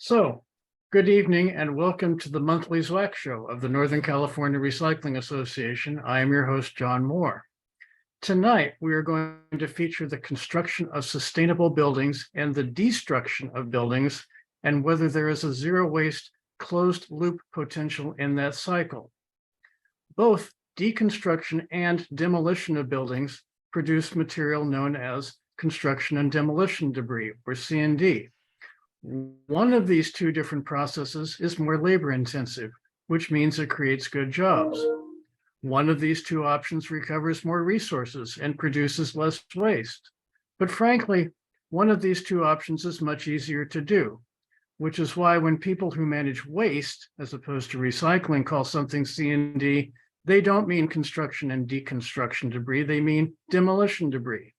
So, good evening and welcome to the monthly ZWAC show of the Northern California Recycling Association. I am your host, John Moore. Tonight, we are going to feature the construction of sustainable buildings and the destruction of buildings and whether there is a zero waste closed loop potential in that cycle. Both deconstruction and demolition of buildings produce material known as construction and demolition debris, or C&D. One of these two different processes is more labor intensive, which means it creates good jobs. One of these two options recovers more resources and produces less waste. But frankly, one of these two options is much easier to do, which is why when people who manage waste, as opposed to recycling, call something C&D, they don't mean construction and deconstruction debris, they mean demolition debris.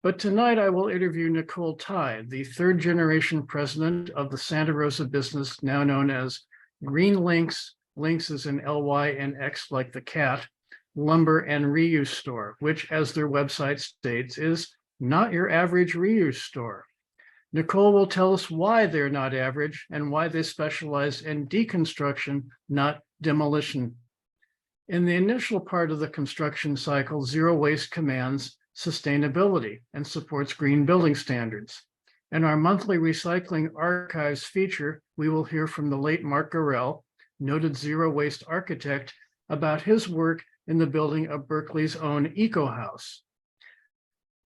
But tonight I will interview Nicole Tai, the third generation president of the Santa Rosa business now known as GreenLynx, Lynx is in LY and X like the cat, lumber and reuse store, which as their website states is not your average reuse store. Nicole will tell us why they're not average and why they specialize in deconstruction, not demolition. In the initial part of the construction cycle, zero waste commands sustainability and supports green building standards. In our monthly Recycling Archives feature, we will hear from the late Mark Gorrell, noted zero waste architect, about his work in the building of Berkeley's own ecohouse.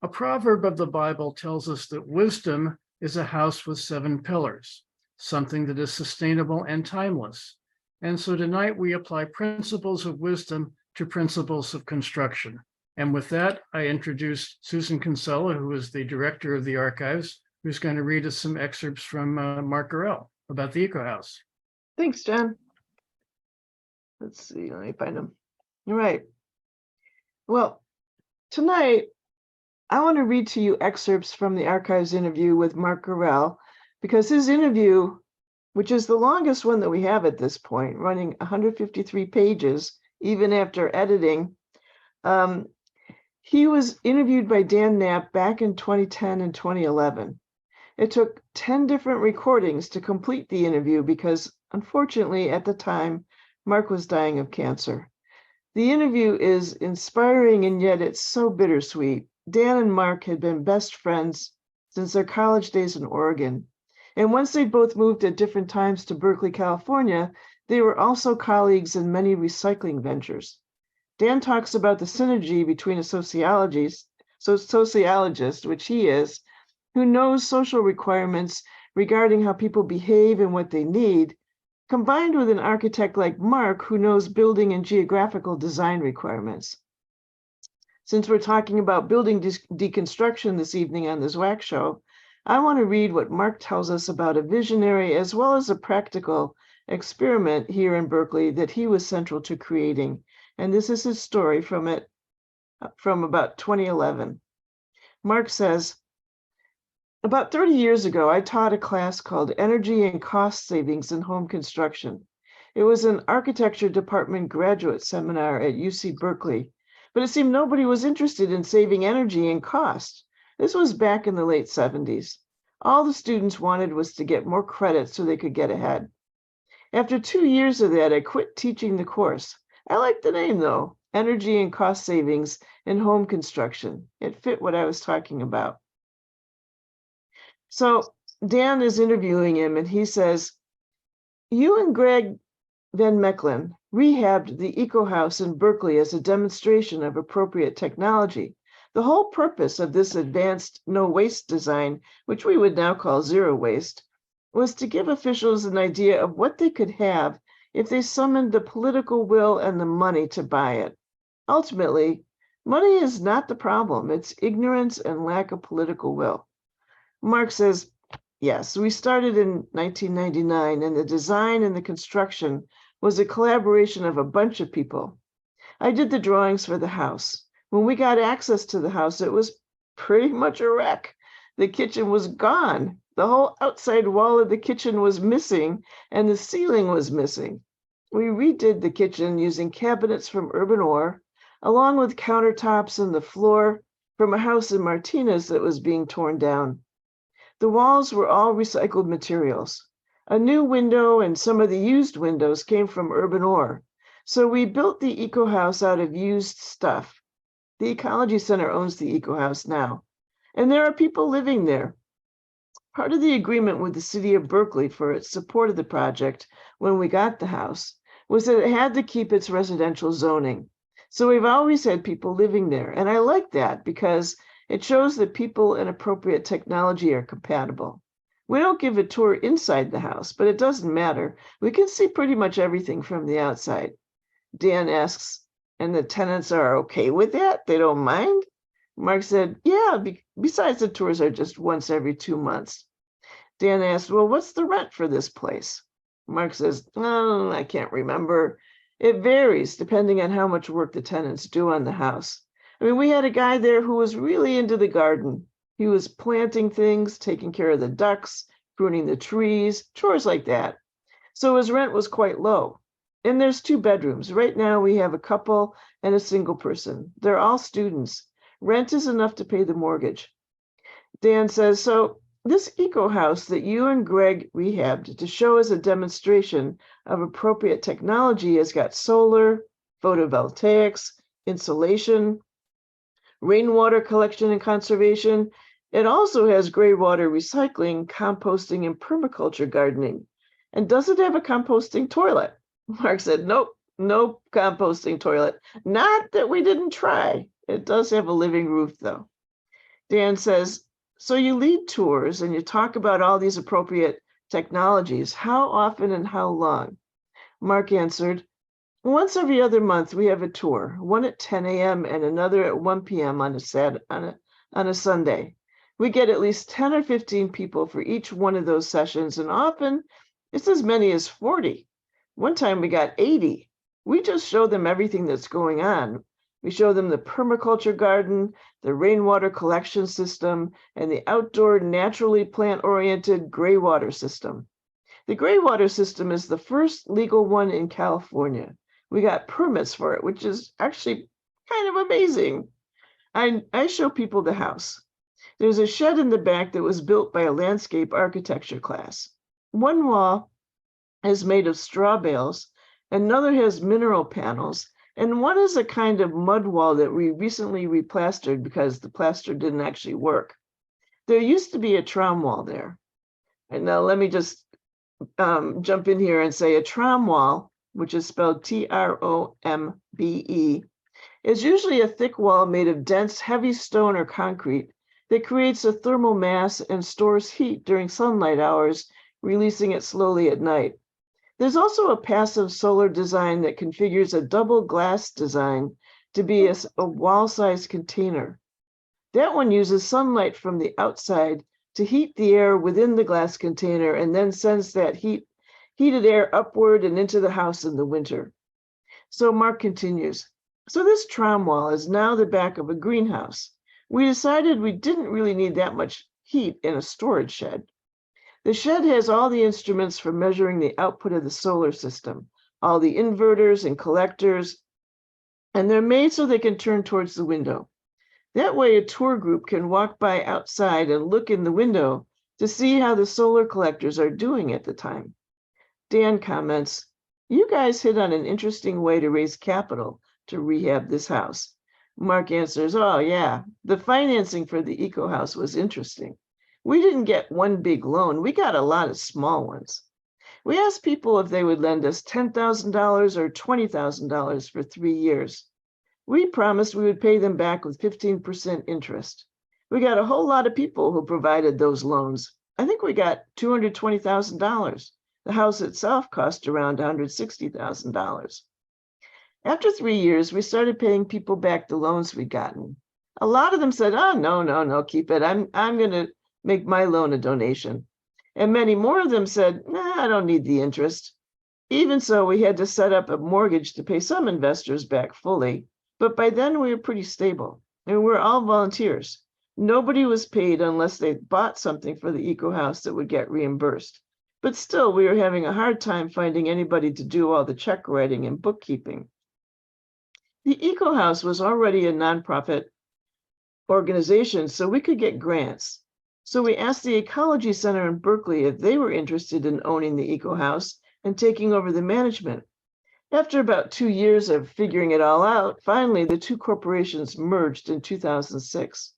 A proverb of the Bible tells us that wisdom is a house with 7 pillars, something that is sustainable and timeless. And so tonight we apply principles of wisdom to principles of construction. And with that, I introduce Susan Kinsella, who is the director of the archives, who's going to read us some excerpts from Mark Gorrell about the ecohouse. Thanks, John. Let's see, let me find them. All right. Well, tonight, I want to read to you excerpts from the archives interview with Mark Gorrell, because his interview, which is the longest one that we have at this point, running 153 pages, even after editing, he was interviewed by Dan Knapp back in 2010 and 2011. It took 10 different recordings to complete the interview because, unfortunately, at the time, Mark was dying of cancer. The interview is inspiring and yet it's so bittersweet. Dan and Mark had been best friends since their college days in Oregon. And once they both moved at different times to Berkeley, California, they were also colleagues in many recycling ventures. Dan talks about the synergy between a sociologist, which he is, who knows social requirements regarding how people behave and what they need, combined with an architect like Mark, who knows building and geographical design requirements. Since we're talking about building deconstruction this evening on the ZWAC show, I want to read what Mark tells us about a visionary as well as a practical experiment here in Berkeley that he was central to creating. And this is his story from about 2011. Mark says, about 30 years ago, I taught a class called Energy and Cost Savings in Home Construction. It was an architecture department graduate seminar at UC Berkeley, but it seemed nobody was interested in saving energy and cost. This was back in the late 70s. All the students wanted was to get more credit so they could get ahead. After 2 years of that, I quit teaching the course. I liked the name though, Energy and Cost Savings in Home Construction. It fit what I was talking about. So Dan is interviewing him and he says, you and Greg Van Mechelen rehabbed the ecohouse in Berkeley as a demonstration of appropriate technology. The whole purpose of this advanced no waste design, which we would now call zero waste, was to give officials an idea of what they could have if they summoned the political will and the money to buy it. Ultimately, money is not the problem. It's ignorance and lack of political will. Mark says, yes, we started in 1999, and the design and the construction was a collaboration of a bunch of people. I did the drawings for the house. When we got access to the house, it was pretty much a wreck. The kitchen was gone. The whole outside wall of the kitchen was missing, and the ceiling was missing. We redid the kitchen using cabinets from Urban Ore, along with countertops and the floor from a house in Martinez that was being torn down. The walls were all recycled materials. A new window and some of the used windows came from Urban Ore. So we built the eco house out of used stuff. The Ecology Center owns the eco house now, and there are people living there. Part of the agreement with the city of Berkeley for its support of the project when we got the house was that it had to keep its residential zoning. So we've always had people living there, and I like that because it shows that people and appropriate technology are compatible. We don't give a tour inside the house, but it doesn't matter. We can see pretty much everything from the outside. Dan asks, and the tenants are okay with that? They don't mind? Mark said, yeah, besides the tours are just once every 2 months. Dan asked, well, what's the rent for this place? Mark says, oh, I can't remember. It varies depending on how much work the tenants do on the house. I mean, we had a guy there who was really into the garden. He was planting things, taking care of the ducks, pruning the trees, chores like that. So his rent was quite low. And there's 2 bedrooms. Right now we have a couple and a single person. They're all students. Rent is enough to pay the mortgage. Dan says, so this eco house that you and Greg rehabbed to show as a demonstration of appropriate technology has got solar, photovoltaics, insulation, rainwater collection and conservation. It also has gray water recycling, composting, and permaculture gardening. And does it have a composting toilet? Mark said, nope, no composting toilet. Not that we didn't try. It does have a living roof, though. Dan says, so you lead tours and you talk about all these appropriate technologies. How often and how long? Mark answered, once every other month, we have a tour, one at 10 a.m. and another at 1 p.m. on a Sunday. We get at least 10 or 15 people for each one of those sessions, and often it's as many as 40. One time we got 80. We just show them everything that's going on. We show them the permaculture garden, the rainwater collection system, and the outdoor naturally plant-oriented gray water system. The gray water system is the first legal one in California. We got permits for it, which is actually kind of amazing. I show people the house. There's a shed in the back that was built by a landscape architecture class. One wall is made of straw bales, another has mineral panels, and one is a kind of mud wall that we recently replastered because the plaster didn't actually work. There used to be a trom wall there. And now let me just jump in here and say a trom wall, which is spelled Trombe, is usually a thick wall made of dense, heavy stone or concrete that creates a thermal mass and stores heat during sunlight hours, releasing it slowly at night. There's also a passive solar design that configures a double glass design to be a wall-sized container. That one uses sunlight from the outside to heat the air within the glass container and then sends that heated air upward and into the house in the winter. So Mark continues. So this trom wall is now the back of a greenhouse. We decided we didn't really need that much heat in a storage shed. The shed has all the instruments for measuring the output of the solar system, all the inverters and collectors, and they're made so they can turn towards the window. That way, a tour group can walk by outside and look in the window to see how the solar collectors are doing at the time. Dan comments, you guys hit on an interesting way to raise capital to rehab this house. Mark answers, oh yeah, the financing for the eco house was interesting. We didn't get one big loan. We got a lot of small ones. We asked people if they would lend us $10,000 or $20,000 for 3 years. We promised we would pay them back with 15% interest. We got a whole lot of people who provided those loans. I think we got $220,000. The house itself cost around $160,000. After 3 years, we started paying people back the loans we'd gotten. A lot of them said, oh, no, keep it. I'm going to make my loan a donation. And many more of them said, nah, I don't need the interest. Even so, we had to set up a mortgage to pay some investors back fully. But by then we were pretty stable and we were all volunteers. Nobody was paid unless they bought something for the eco house that would get reimbursed. But still, we were having a hard time finding anybody to do all the check writing and bookkeeping. The eco house was already a nonprofit organization, so we could get grants. So we asked the Ecology Center in Berkeley if they were interested in owning the Eco House and taking over the management. After about 2 years of figuring it all out, finally the two corporations merged in 2006.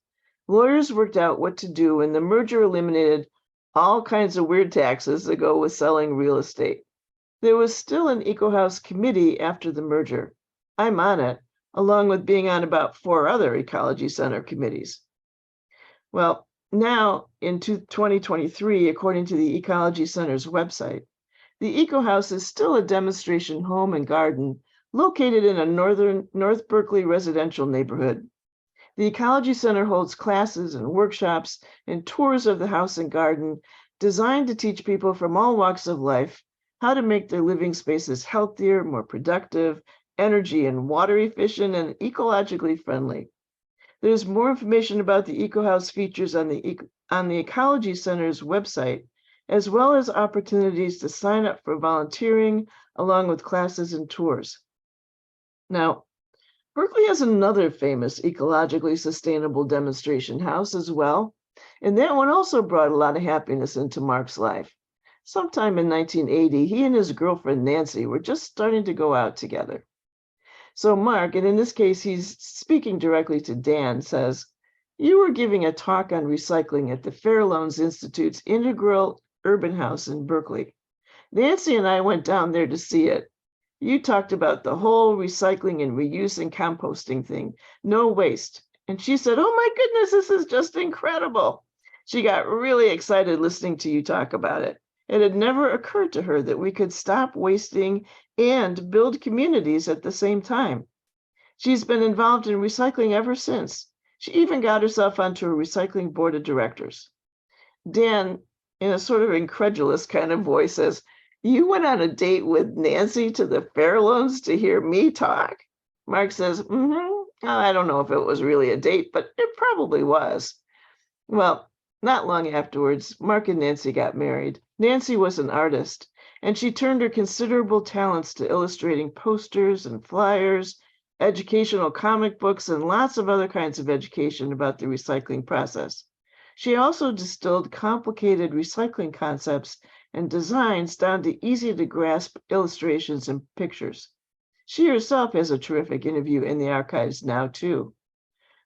Lawyers worked out what to do, and the merger eliminated all kinds of weird taxes that go with selling real estate. There was still an Eco House committee after the merger. I'm on it, along with being on about 4 other Ecology Center committees. Well, now in 2023, according to the Ecology Center's website, the Eco House is still a demonstration home and garden located in a North Berkeley residential neighborhood. The Ecology Center holds classes and workshops and tours of the house and garden designed to teach people from all walks of life how to make their living spaces healthier, more productive, energy and water efficient, and ecologically friendly. There's more information about the Eco House features on the Ecology Center's website, as well as opportunities to sign up for volunteering along with classes and tours. Now, Berkeley has another famous ecologically sustainable demonstration house as well, and that one also brought a lot of happiness into Mark's life. Sometime in 1980, he and his girlfriend Nancy were just starting to go out together. So Mark, and in this case, he's speaking directly to Dan, says, "You were giving a talk on recycling at the Fair Loans Institute's Integral Urban House in Berkeley. Nancy and I went down there to see it. You talked about the whole recycling and reuse and composting thing, no waste. And she said, 'Oh my goodness, this is just incredible.' She got really excited listening to you talk about it. It had never occurred to her that we could stop wasting and build communities at the same time. She's been involved in recycling ever since. She even got herself onto a recycling board of directors." Dan, in a sort of incredulous kind of voice, says, "You went on a date with Nancy to the Fair Loans to hear me talk?" Mark says, "I don't know if it was really a date, but it probably was." Well, not long afterwards, Mark and Nancy got married. Nancy was an artist, and she turned her considerable talents to illustrating posters and flyers, educational comic books, and lots of other kinds of education about the recycling process. She also distilled complicated recycling concepts and designs down to easy to grasp illustrations and pictures. She herself has a terrific interview in the archives now too.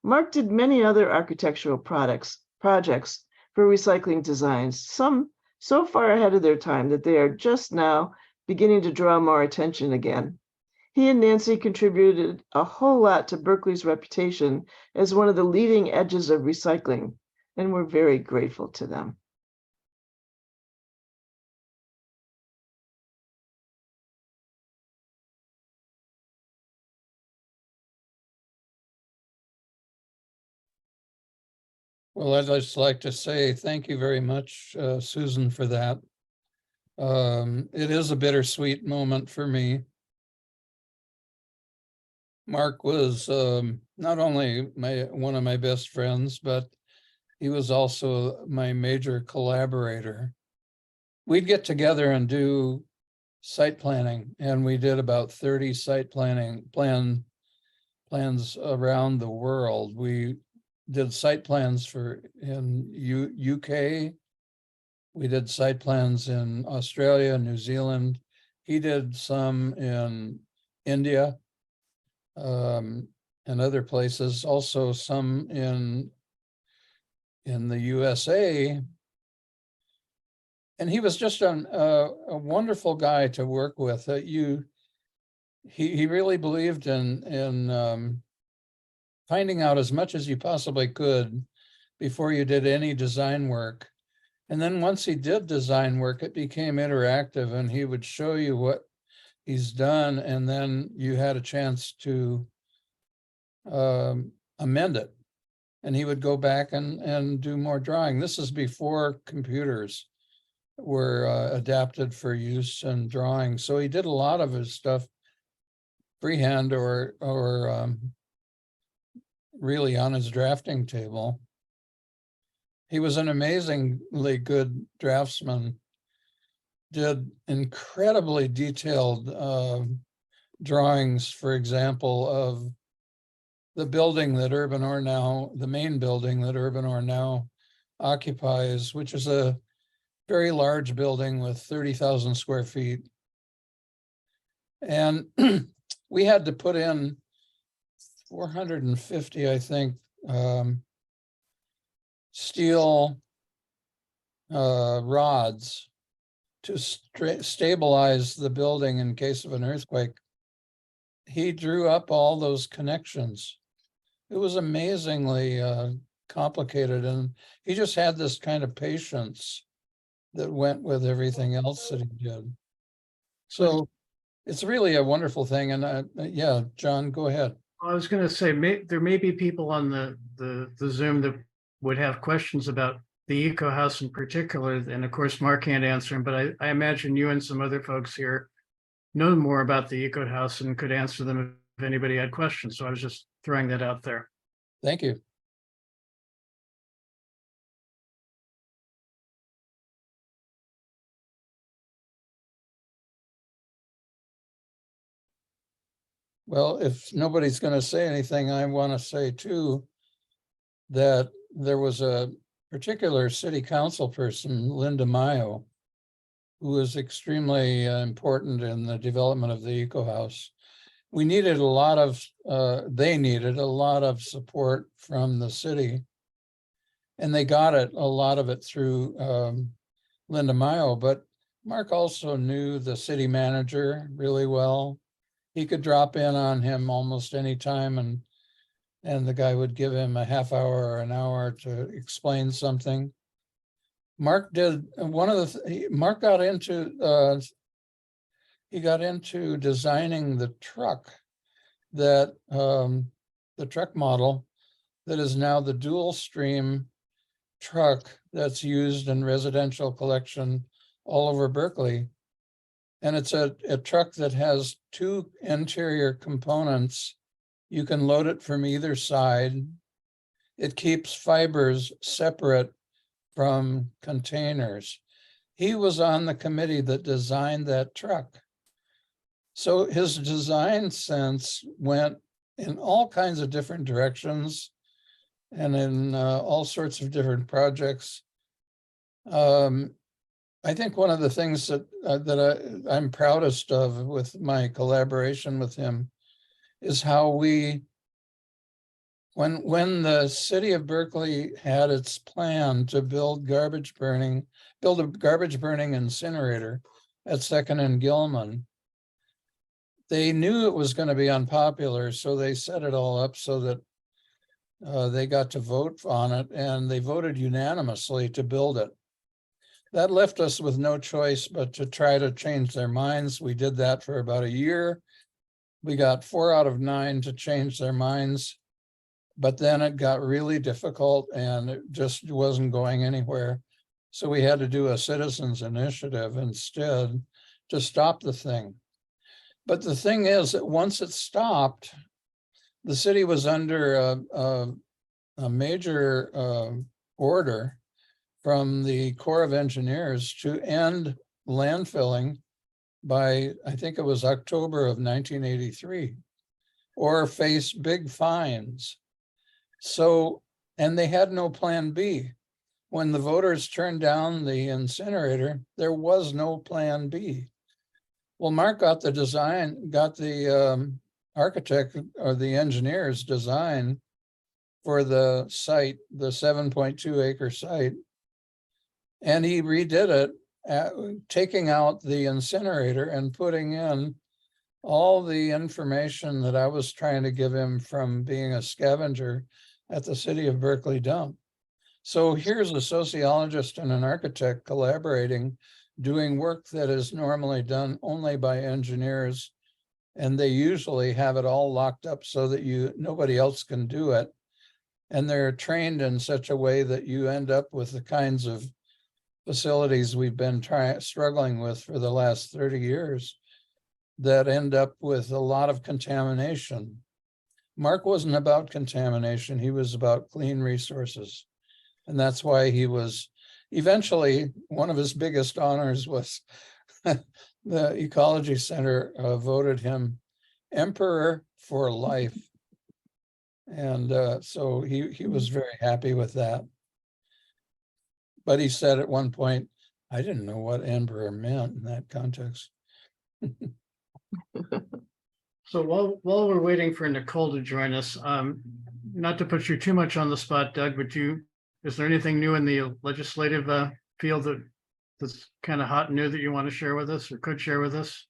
Mark did many other architectural projects for recycling designs, some so far ahead of their time that they are just now beginning to draw more attention again. He and Nancy contributed a whole lot to Berkeley's reputation as one of the leading edges of recycling, and we're very grateful to them. Well, I'd just like to say thank you very much, Susan, for that. It is a bittersweet moment for me. Mark was not only one of my best friends, but he was also my major collaborator. We'd get together and do site planning, and we did about 30 site plans around the world. We did site plans in UK. We did site plans in Australia, New Zealand. He did some in India and other places, also some in the USA. And he was just a wonderful guy to work with. He really believed in finding out as much as you possibly could before you did any design work. And then once he did design work, it became interactive, and he would show you what he's done, and then you had a chance to amend it. And he would go back and do more drawing. This is before computers were adapted for use and drawing. So he did a lot of his stuff freehand or really on his drafting table. He was an amazingly good draftsman, did incredibly detailed drawings, for example, of the building that Urban Or now, the main building that Urban Or now occupies, which is a very large building with 30,000 square feet. And we had to put in 450, I think, steel rods to stabilize the building in case of an earthquake. He drew up all those connections. It was amazingly complicated, and he just had this kind of patience that went with everything else that he did. So it's really a wonderful thing. And yeah, John, go ahead. I was going to say, there may be people on the Zoom that would have questions about the Eco House in particular. And of course, Mark can't answer them, but I imagine you and some other folks here know more about the Eco House and could answer them if anybody had questions. So I was just throwing that out there. Thank you. Well, if nobody's going to say anything, I want to say too that there was a particular city council person, Linda Mayo, who was extremely important in the development of the Eco House. We needed a lot of, they needed a lot of support from the city, and they got it, a lot of it through Linda Mayo, but Mark also knew the city manager really well. He could drop in on him almost any time, and the guy would give him a half hour or an hour to explain something. Mark did one of the, Mark got into, he got into designing the truck that, the truck model that is now the dual stream truck that's used in residential collection all over Berkeley. And it's a truck that has two interior components. You can load it from either side. It keeps fibers separate from containers. He was on the committee that designed that truck. So his design sense went in all kinds of different directions and in all sorts of different projects. I think one of the things that I'm proudest of with my collaboration with him is how we, when the city of Berkeley had its plan to build a garbage burning incinerator at 2nd and Gilman, they knew it was going to be unpopular, so they set it all up so that they got to vote on it, and they voted unanimously to build it. That left us with no choice but to try to change their minds. We did that for about a year. We got 4 out of 9 to change their minds, but then it got really difficult and it just wasn't going anywhere. So we had to do a citizens initiative instead to stop the thing. But the thing is that once it stopped, the city was under a major order from the Corps of Engineers to end landfilling by, I think it was October of 1983, or face big fines. So, and they had no plan B. When the voters turned down the incinerator, there was no plan B. Well, Mark got the design, got the architect or the engineer's design for the site, the 7.2 acre site. And he redid it, taking out the incinerator and putting in all the information that I was trying to give him from being a scavenger at the City of Berkeley dump. So here's a sociologist and an architect collaborating, doing work that is normally done only by engineers. And they usually have it all locked up so that nobody else can do it. And they're trained in such a way that you end up with the kinds of facilities we've been struggling with for the last 30 years that end up with a lot of contamination. Mark wasn't about contamination, he was about clean resources. And that's why he was, eventually, one of his biggest honors was the Ecology Center voted him Emperor for Life. And so he was very happy with that. Buddy said at one point, I didn't know what Amber meant in that context. So while we're waiting for Nicole to join us, not to put you too much on the spot, Doug, but is there anything new in the legislative field that's kind of hot and new that you want to share with us or could share with us?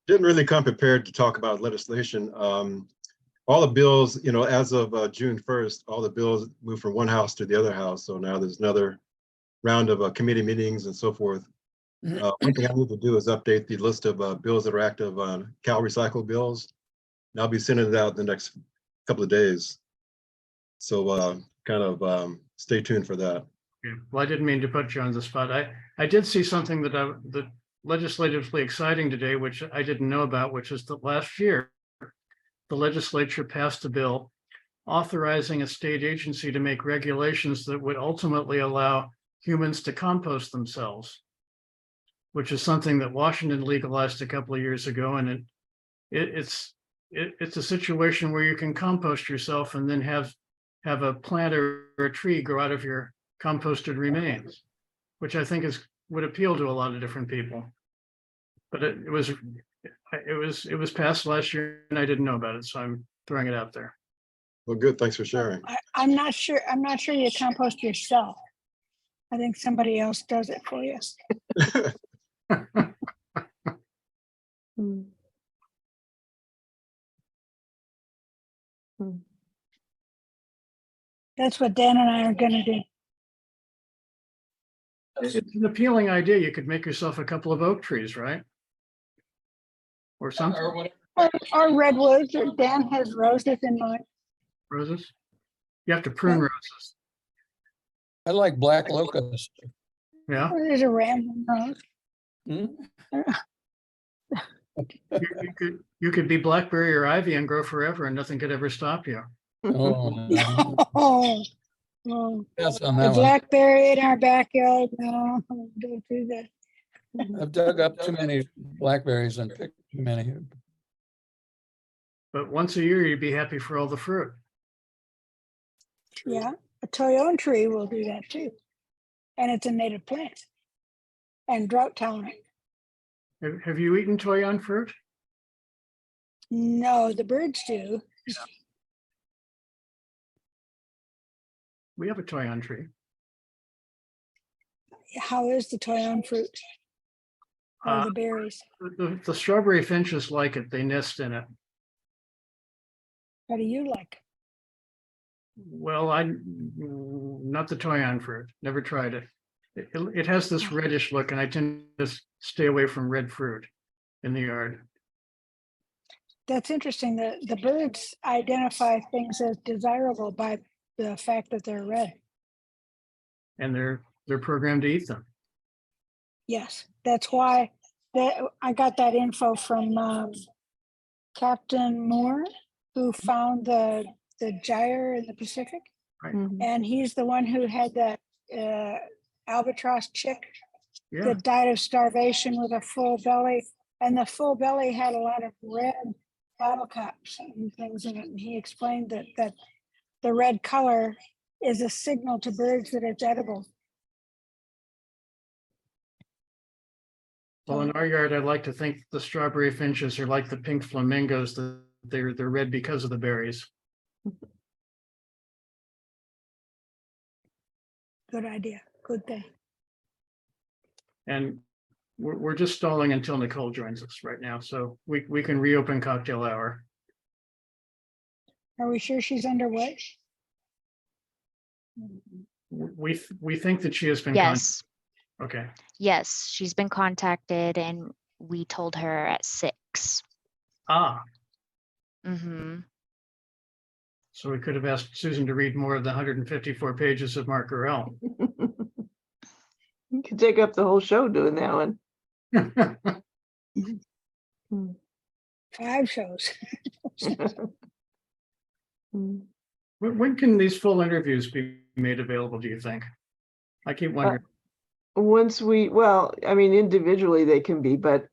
Didn't really come prepared to talk about legislation. All the bills, as of June 1st, all the bills moved from one house to the other house. So now there's another round of committee meetings and so forth. One thing I need to do is update the list of bills that are active on Cal Recycle bills. And I'll be sending it out in the next couple of days. So stay tuned for that. Yeah. Well, I didn't mean to put you on the spot. I did see something that legislatively exciting today, which I didn't know about, which is that last year, the legislature passed a bill authorizing a state agency to make regulations that would ultimately allow humans to compost themselves, which is something that Washington legalized a couple of years ago. And it's a situation where you can compost yourself and then have a plant or a tree grow out of your composted remains, which I think would appeal to a lot of different people. But it was passed last year and I didn't know about it, so I'm throwing it out there. Well, good. Thanks for sharing. I'm not sure you compost yourself. I think somebody else does it for you. Hmm. Hmm. That's what Dan and I are gonna do. It's an appealing idea. You could make yourself a couple of oak trees, right? Or something. Or whatever. Or redwoods, or Dan has roses in mind. Roses. You have to prune roses. I like black locust. Yeah. Or there's a rambling rose. Hmm? You could be blackberry or ivy and grow forever and nothing could ever stop you. Oh, no. Oh, oh. Yes, on The that one. blackberry in our backyard. No, don't do that. I've dug up too many blackberries and picked too many. But once a year, you'd be happy for all the fruit. Yeah, a toyon tree will do that too. And it's a native plant and drought tolerant. Have you eaten toyon fruit? No, the birds do. We have a toyon tree. How is the toyon fruit? Or Uh, the berries? The strawberry finches like it. They nest in it. How do you like? Well, not the toyon fruit. Never tried it. It has this reddish look, and I tend to stay away from red fruit in the yard. That's interesting. The birds identify things as desirable by the fact that they're red. And they're programmed to eat them. Yes, that's why I got that info from Captain Moore, who found the gyre in the Pacific. Mhm. And he's the one who had that albatross chick Yeah. that died of starvation with a full belly. And the full belly had a lot of red bottle caps and things in it. And he explained that the red color is a signal to birds that it's edible. Well, in our yard, I like to think the strawberry finches are like the pink flamingos, that they're red because of the berries. Good idea. Good thing. And we're just stalling until Nicole joins us right now, so we can reopen cocktail hour. Are we sure she's underway? We think that she has been. Yes, Okay, yes, she's been contacted and we told her at 6. Mm-hmm. So we could have asked Susan to read more of the 154 pages of Mark Gorrell. You could take up the whole show doing that one. Hmm. 5 shows. Hmm. When can these full interviews be made available, do you think? I keep wondering. Well, I mean, individually they can be, but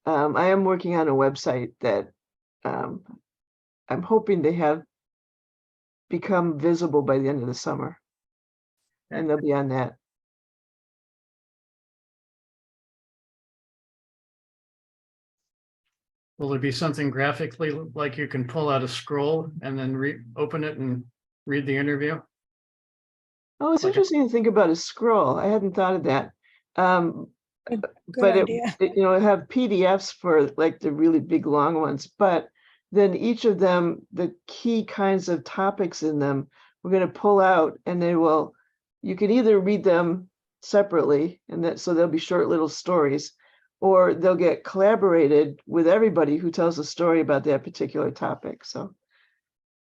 I am working on a website that I'm hoping to have become visible by the end of the summer. and they'll be on that. Will there be something graphically like you can pull out a scroll and then open it and read the interview? Oh, it's Like a- interesting to think about a scroll. I hadn't thought of that. Good But idea. it have PDFs for like the really big long ones, but then each of them, the key kinds of topics in them, we're going to pull out, and you can either read them separately, and so they'll be short little stories, or they'll get collaborated with everybody who tells a story about that particular topic. So,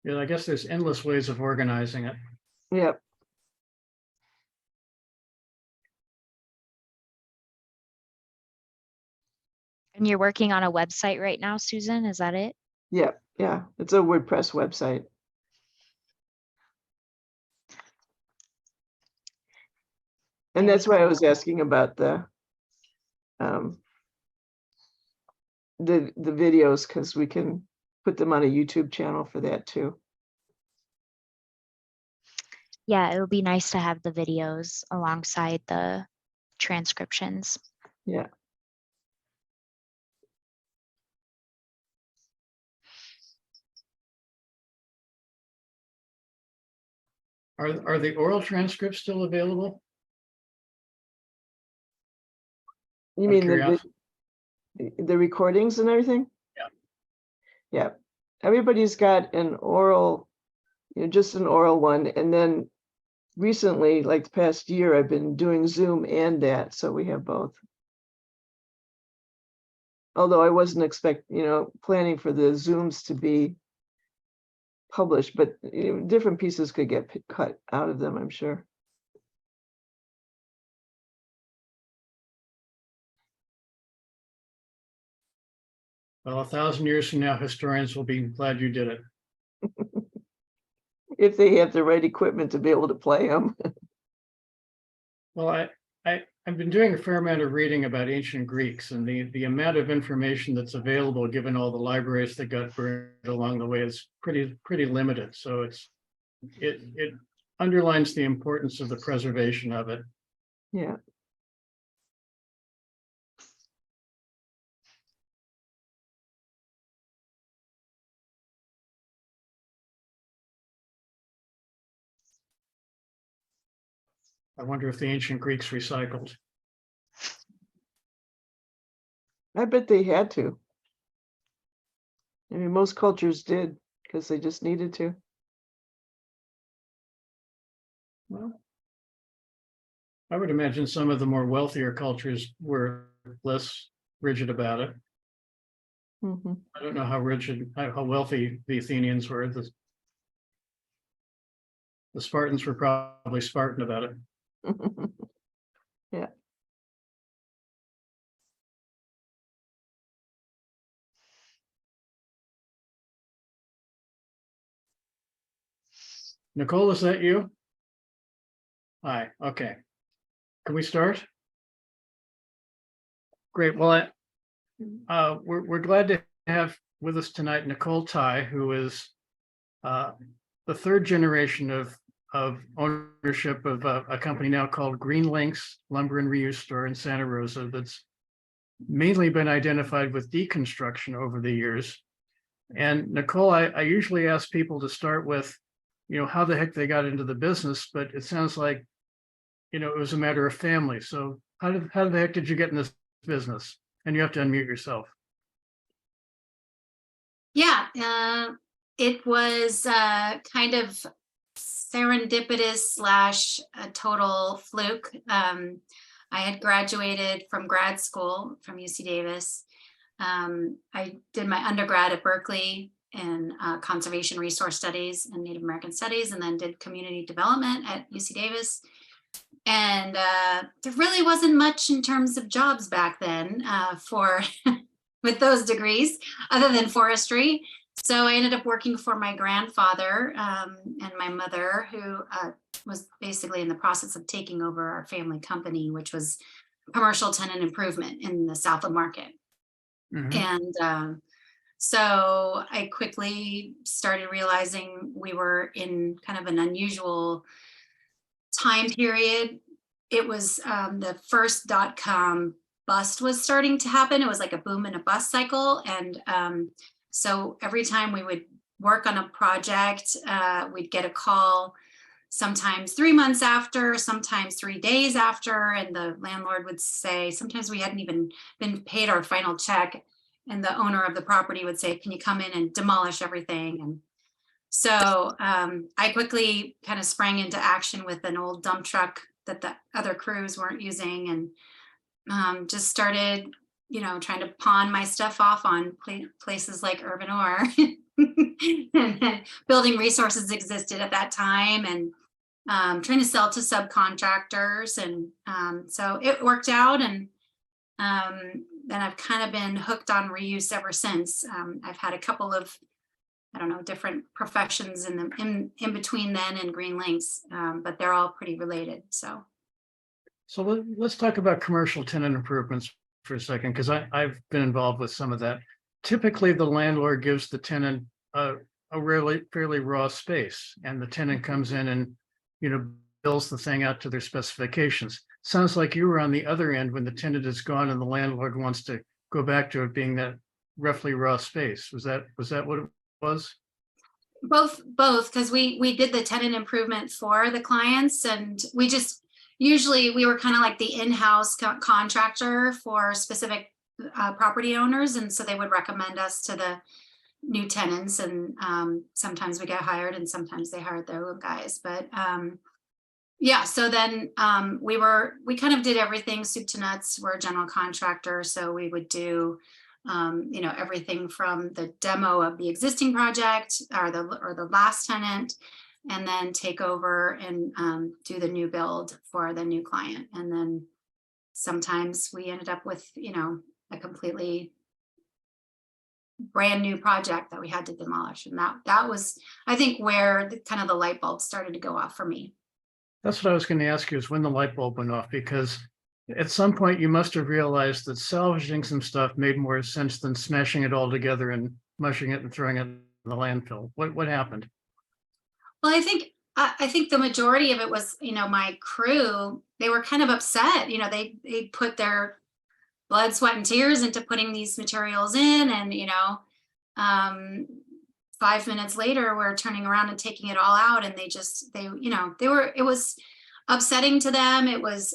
Yeah, I guess there's endless ways of organizing it. yeah. And you're working on a website right now, Susan, is that it? Yeah, yeah, it's a WordPress website. And Very that's why I cool. was asking about the videos, because we can put them on a YouTube channel for that too. Yeah, it would be nice to have the videos alongside the transcriptions. Yeah. Are the oral transcripts still available? You Out of mean curiosity. the recordings and everything? Yeah. Yeah. Everybody's got an oral, just an oral one. And then recently, like the past year, I've been doing Zoom and that. So we have both. Although I wasn't planning for the Zooms to be published, but different pieces could get cut out of them, I'm sure. Well, 1,000 years from now, historians will be glad you did it. If they have the right equipment to be able to play them. Well, I've been doing a fair amount of reading about ancient Greeks, and the amount of information that's available, given all the libraries that got burned along the way, is pretty limited. So it underlines the importance of the preservation of it. Yeah. I wonder if the ancient Greeks recycled. I bet they had to. I mean, most cultures did because they just needed to. Well, I would imagine some of the more wealthier cultures were less rigid about it. Mm-hmm. I don't know how wealthy the Athenians were. The Spartans were probably Spartan about it. Yeah. Nicole, is that you? Hi, okay. Can we start? Great. Well, we're glad to have with us tonight Nicole Tai, who is the third generation of ownership of a company now called GreenLynx Lumber and Reuse Store in Santa Rosa that's mainly been identified with deconstruction over the years. And Nicole, I usually ask people to start with, how the heck they got into the business, but it sounds like, it was a matter of family. So how the heck did you get in this business? And you have to unmute yourself. Yeah, it was kind of serendipitous / a total fluke. I had graduated from grad school from UC Davis. I did my undergrad at Berkeley in conservation resource studies and Native American studies, and then did community development at UC Davis. And there really wasn't much in terms of jobs back then for with those degrees other than forestry. So I ended up working for my grandfather and my mother, who was basically in the process of taking over our family company, which was commercial tenant improvement in the south of Market. Mhm. And so I quickly started realizing we were in kind of an unusual time period, it was the first .com bust was starting to happen. It was like a boom and a bust cycle. And so every time we would work on a project, we'd get a call sometimes 3 months after, sometimes 3 days after, and the landlord would say, sometimes we hadn't even been paid our final check, and the owner of the property would say, can you come in and demolish everything? And so I quickly kind of sprang into action with an old dump truck that the other crews weren't using, and just started, you know, trying to pawn my stuff off on places like Urban Ore. And building resources existed at that time, and trying to sell to subcontractors. And so it worked out. And then I've kind of been hooked on reuse ever since. I've had a couple of, I don't know, different professions in between then and GreenLynx, but they're all pretty related. So let's talk about commercial tenant improvements for a second, because I've been involved with some of that. Typically, the landlord gives the tenant a really fairly raw space, and the tenant comes in and, you know, builds the thing out to their specifications. Sounds like you were on the other end when the tenant is gone and the landlord wants to go back to it being that roughly raw space. Was that what it was? both, because we did the tenant improvement for the clients, and we just usually we were kind of like the in-house contractor for specific property owners, and so they would recommend us to the new tenants, and sometimes we get hired and sometimes they hired their own guys. But yeah, so then we kind of did everything soup to nuts. We're a general contractor, so we would do you know, everything from the demo of the existing project or the last tenant, and then take over and do the new build for the new client. And then sometimes we ended up with, you know, a completely brand new project that we had to demolish. And that was, I think, where kind of the light bulb started to go off for me. That's what I was going to ask you, is when the light bulb went off, because at some point you must have realized that salvaging some stuff made more sense than smashing it all together and mushing it and throwing it in the landfill. What happened? Well, I think the majority of it was, you know, my crew, they were kind of upset. You know, they put their blood, sweat, and tears into putting these materials in, and, you know, 5 minutes later, we're turning around and taking it all out, and it was upsetting to them. It was,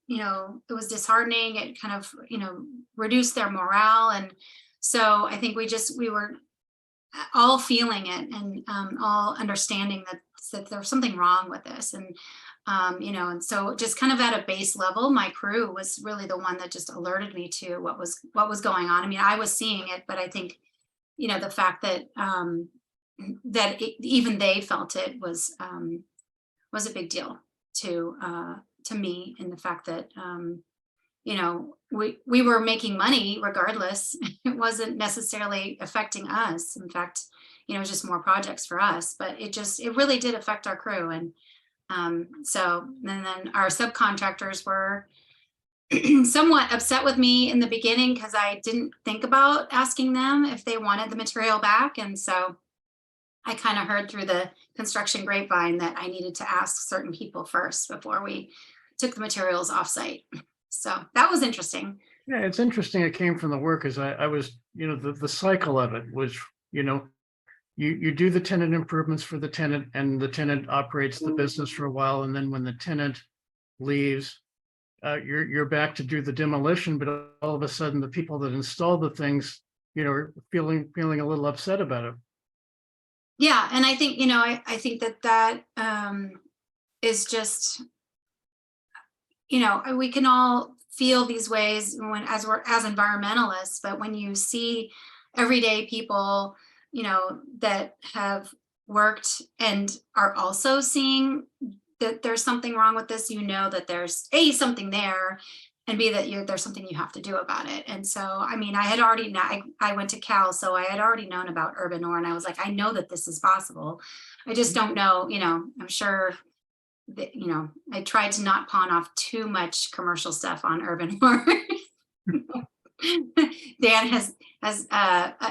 you know, it was disheartening. It kind of, you know, reduced their morale. And so I think we were all feeling it, and all understanding that there was something wrong with this. And you know, and so just kind of at a base level, my crew was really the one that just alerted me to what was going on. I mean, I was seeing it, but I think, you know, the fact that even they felt it was a big deal to me, in the fact that you know, we were making money regardless. It wasn't necessarily affecting us. In fact, you know, it was just more projects for us, but it really did affect our crew. And so then our subcontractors were somewhat upset with me in the beginning, because I didn't think about asking them if they wanted the material back. And so I kind of heard through the construction grapevine that I needed to ask certain people first before we took the materials off site. So that was interesting. Yeah, it's interesting. It came from the workers. I was, you know, the cycle of it was, you know, you do the tenant improvements for the tenant, and the tenant operates the business for a while. And then when the tenant leaves, you're back to do the demolition, but all of a sudden the people that installed the things, you know, are feeling a little upset about it. Yeah, and I think, you know, I think that is just, you know, we can all feel these ways as environmentalists, but when you see everyday people, you know, that have worked and are also seeing that there's something wrong with this, you know, that there's something there, and B, that there's something you have to do about it. And so, I mean, I had already, I went to Cal, so I had already known about Urban Ore, and I was like, I know that this is possible. I just don't know, you know, I'm sure that, you know, I tried to not pawn off too much commercial stuff on Urban Ore. Dan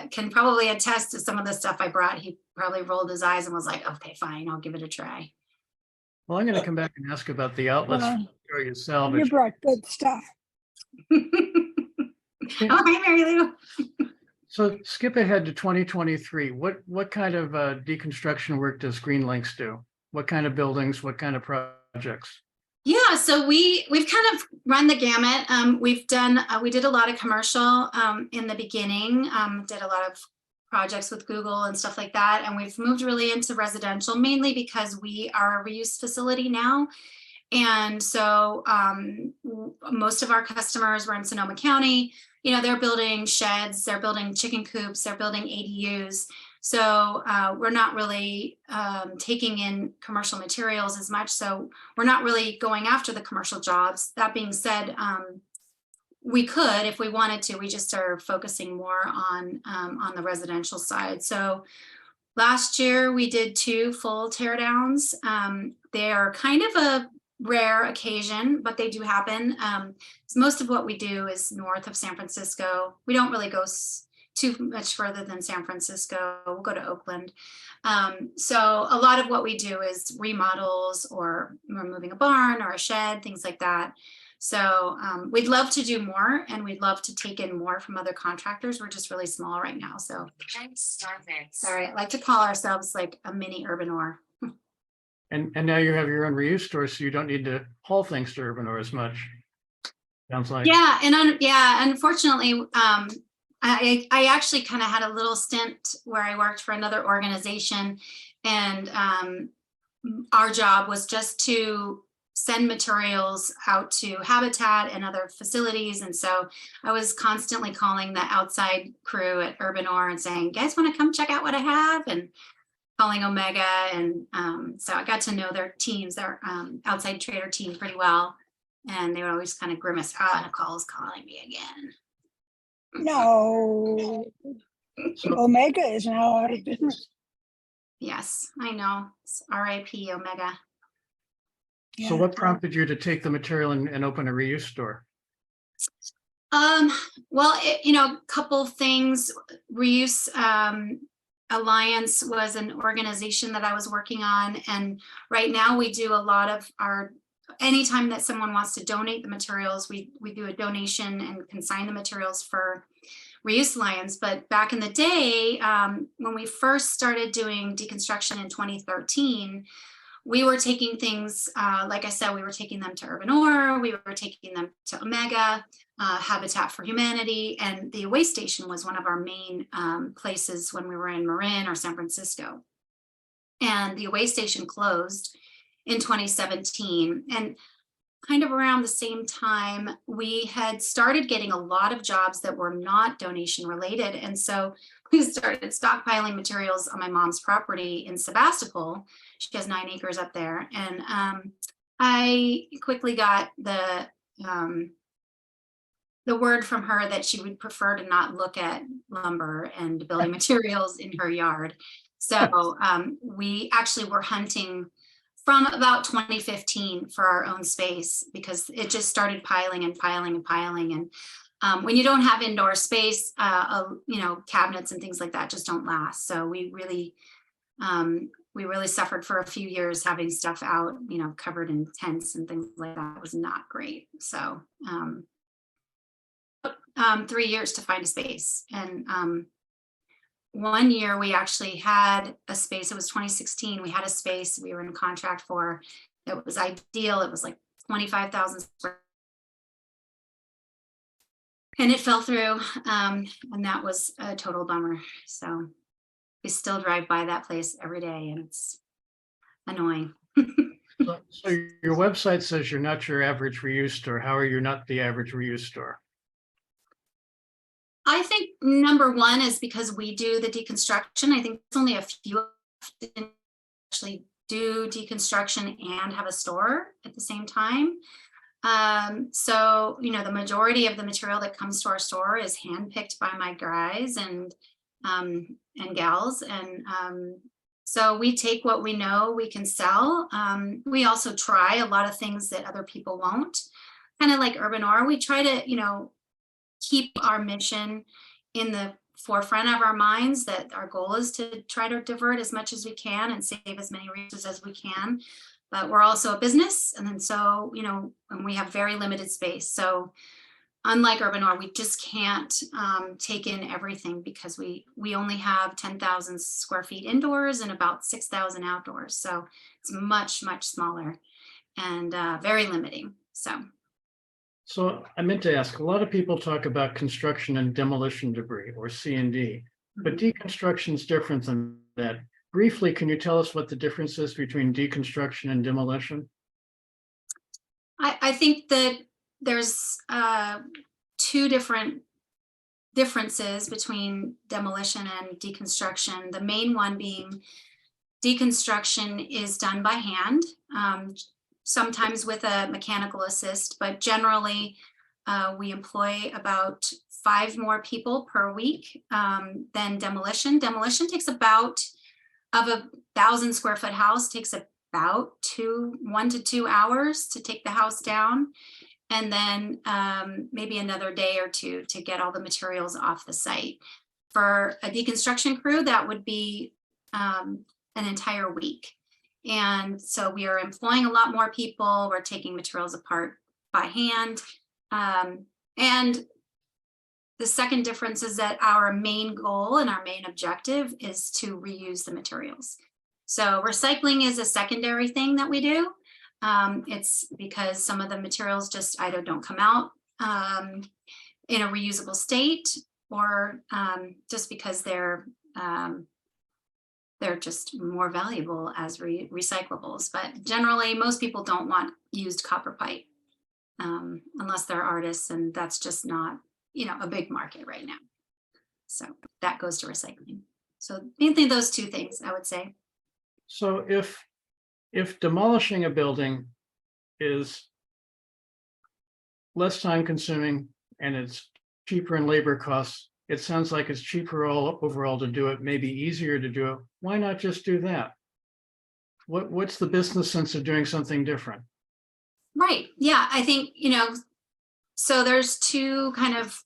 can probably attest to some of the stuff I brought. He probably rolled his eyes and was like, okay, fine, I'll give it a try. Well, I'm going to come back and ask about the outlets Well, for your You salvage. brought good stuff. Oh, hi, Mary Lou. So skip ahead to 2023. What kind of deconstruction work does GreenLynx do? What kind of buildings? What kind of projects? Yeah, so we've kind of run the gamut. We did a lot of commercial in the beginning, did a lot of projects with Google and stuff like that. And we've moved really into residential, mainly because we are a reuse facility now. And so most of our customers were in Sonoma County. You know, they're building sheds, they're building chicken coops, they're building ADUs. So we're not really taking in commercial materials as much. So we're not really going after the commercial jobs. That being said, we could if we wanted to. We just are focusing more on the residential side. So last year we did 2 full tear downs. They are kind of a rare occasion, but they do happen. So most of what we do is north of San Francisco. We don't really go too much further than San Francisco. We'll go to Oakland. So a lot of what we do is remodels or removing a barn or a shed, things like that. So we'd love to do more, and we'd love to take in more from other contractors. We're just really small right now. So sorry, I like to call ourselves like a mini Urbanor. And now you have your own reuse store, so you don't need to haul things to Urbanor as much. Sounds like. Yeah, and unfortunately, I actually kind of had a little stint where I worked for another organization, and our job was just to send materials out to Habitat and other facilities. And so I was constantly calling the outside crew at Urbanor and saying, you guys want to come check out what I have? And calling Omega. And so I got to know their teams, their outside trader team pretty well. And they would always kind of grimace, Nicole's calling me again. No, Omega is now out of business. Yes, I know. It's RIP Omega. So what prompted you to take the material and open a reuse store? Well, a couple things. Reuse Alliance was an organization that I was working on. And right now we do a lot of anytime that someone wants to donate the materials, we do a donation and consign the materials for Reuse Alliance. But back in the day, when we first started doing deconstruction in 2013, we were taking things, like I said, we were taking them to Urbanor, we were taking them to Omega, Habitat for Humanity, and the Away Station was one of our main places when we were in Marin or San Francisco. And the Away Station closed in 2017. And kind of around the same time, we had started getting a lot of jobs that were not donation related. And so we started stockpiling materials on my mom's property in Sebastopol. She has 9 acres up there. And I quickly got the word from her that she would prefer to not look at lumber and building materials in her yard. So we actually were hunting from about 2015 for our own space, because it just started piling and piling and piling. And when you don't have indoor space, cabinets and things like that just don't last. So we really suffered for a few years having stuff out, covered in tents and things like that. It was not great. So 3 years to find a space. And 1 year we actually had a space. It was 2016. We had a space we were in contract for. It was ideal. It was like 25,000 square. And it fell through. And that was a total bummer. So we still drive by that place every day, and it's annoying. So your website says you're not your average reuse store. How are you not the average reuse store? I think number one is because we do the deconstruction. I think it's only a few actually do deconstruction and have a store at the same time. So, the majority of the material that comes to our store is handpicked by my guys and gals. And so we take what we know we can sell. We also try a lot of things that other people won't. Kind of like Urbanor, we try to, keep our mission in the forefront of our minds, that our goal is to try to divert as much as we can and save as many resources as we can. but we're also a business. And then so, and we have very limited space. So unlike urban ore, we just can't take in everything because we only have 10,000 square feet indoors and about 6,000 outdoors. So it's much, much smaller and very limiting. So I meant to ask, a lot of people talk about construction and demolition debris, or C&D, but deconstruction is different than that. Briefly, can you tell us what the difference is between deconstruction and demolition? I think that there's two different differences between demolition and deconstruction. The main one being deconstruction is done by hand, sometimes with a mechanical assist, but generally we employ about 5 more people per week than demolition. Demolition takes about, of a 1,000 square foot house, takes about 1 to 2 hours to take the house down. And then maybe another day or 2 to get all the materials off the site. For a deconstruction crew, that would be an entire week. And so we are employing a lot more people. We're taking materials apart by hand. And the second difference is that our main goal and our main objective is to reuse the materials. So recycling is a secondary thing that we do. It's because some of the materials just either don't come out in a reusable state, or just because they're just more valuable as recyclables. But generally, most people don't want used copper pipe unless they're artists, and that's just not, a big market right now. So that goes to recycling. So mainly those 2 things, I would say. So if demolishing a building is less time consuming and it's cheaper in labor costs, it sounds like it's cheaper overall to do it, maybe easier to do it. Why not just do that? What's the business sense of doing something different? Right. Yeah, I think, so there's 2 kind of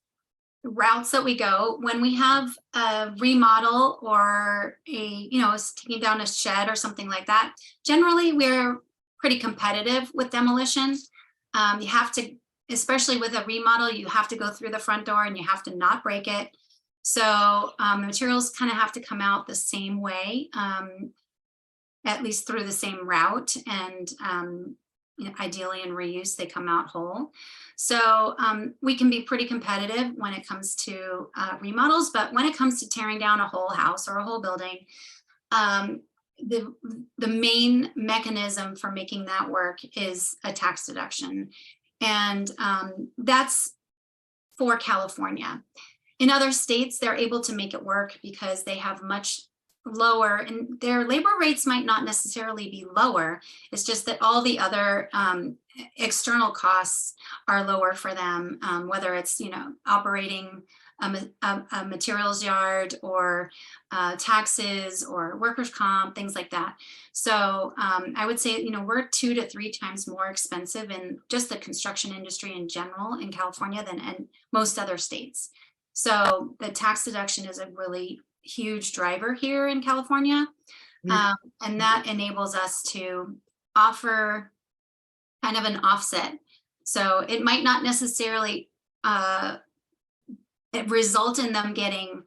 routes that we go. When we have a remodel or taking down a shed or something like that, generally we're pretty competitive with demolition. You have to, especially with a remodel, you have to go through the front door and you have to not break it. So the materials kind of have to come out the same way, at least through the same route, and ideally in reuse, they come out whole. So we can be pretty competitive when it comes to remodels, but when it comes to tearing down a whole house or a whole building, the main mechanism for making that work is a tax deduction. And that's for California. In other states, they're able to make it work because they have much lower, and their labor rates might not necessarily be lower. It's just that all the other external costs are lower for them, whether it's operating a materials yard or taxes or workers' comp, things like that. So I would say we're 2 to 3 times more expensive in just the construction industry in general in California than in most other states. So the tax deduction is a really huge driver here in California. And that enables us to offer kind of an offset. So it might not necessarily result in them getting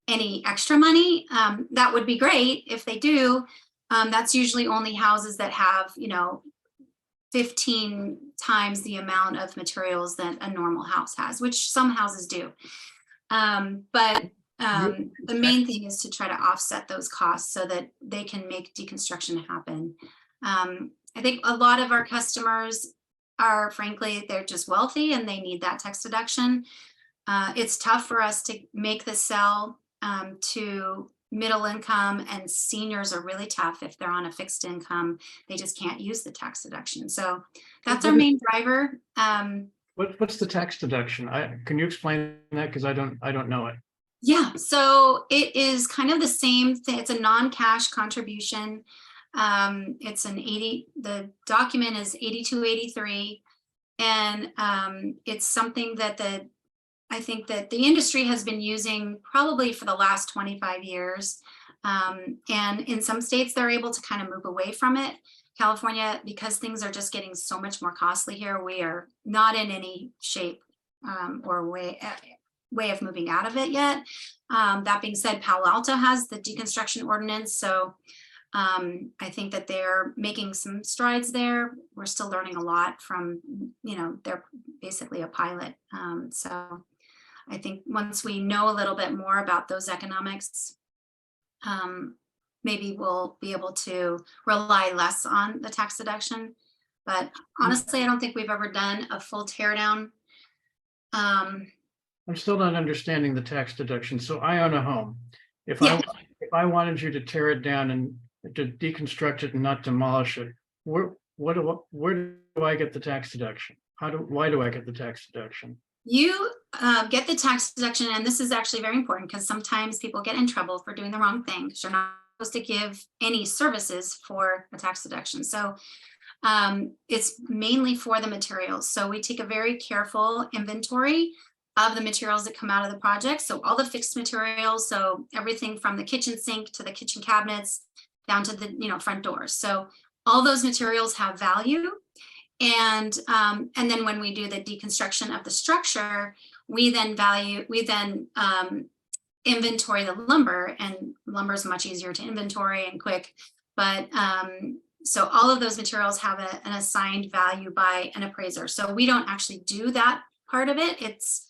any extra money. That would be great if they do. That's usually only houses that have, 15 times the amount of materials that a normal house has, which some houses do. But the main thing is to try to offset those costs so that they can make deconstruction happen. I think a lot of our customers are, frankly, they're just wealthy and they need that tax deduction. It's tough for us to make the sell to middle income, and seniors are really tough if they're on a fixed income. They just can't use the tax deduction. So that's our main driver. What's the tax deduction? Can you explain that? Because I don't know it. Yeah, so it is kind of the same thing. It's a non-cash contribution. It's the document is 8283, and it's something that I think that the industry has been using probably for the last 25 years. And in some states, they're able to kind of move away from it. California, because things are just getting so much more costly here, we are not in any shape or way of moving out of it yet. That being said, Palo Alto has the deconstruction ordinance, so I think that they're making some strides there. We're still learning a lot from, they're basically a pilot. So I think once we know a little bit more about those economics, maybe we'll be able to rely less on the tax deduction. But honestly, I don't think we've ever done a full tear down. I'm still not understanding the tax deduction. So I own a home. If Yeah. I wanted you to tear it down and to deconstruct it and not demolish it, where do I get the tax deduction? Why do I get the tax deduction? You get the tax deduction, and this is actually very important because sometimes people get in trouble for doing the wrong thing because you're not supposed to give any services for a tax deduction. So it's mainly for the materials. So we take a very careful inventory of the materials that come out of the project. So all the fixed materials, so everything from the kitchen sink to the kitchen cabinets down to the front doors. So all those materials have value. And then when we do the deconstruction of the structure, we then inventory the lumber, and lumber is much easier to inventory and quick. But so all of those materials have an assigned value by an appraiser. So we don't actually do that part of it. It's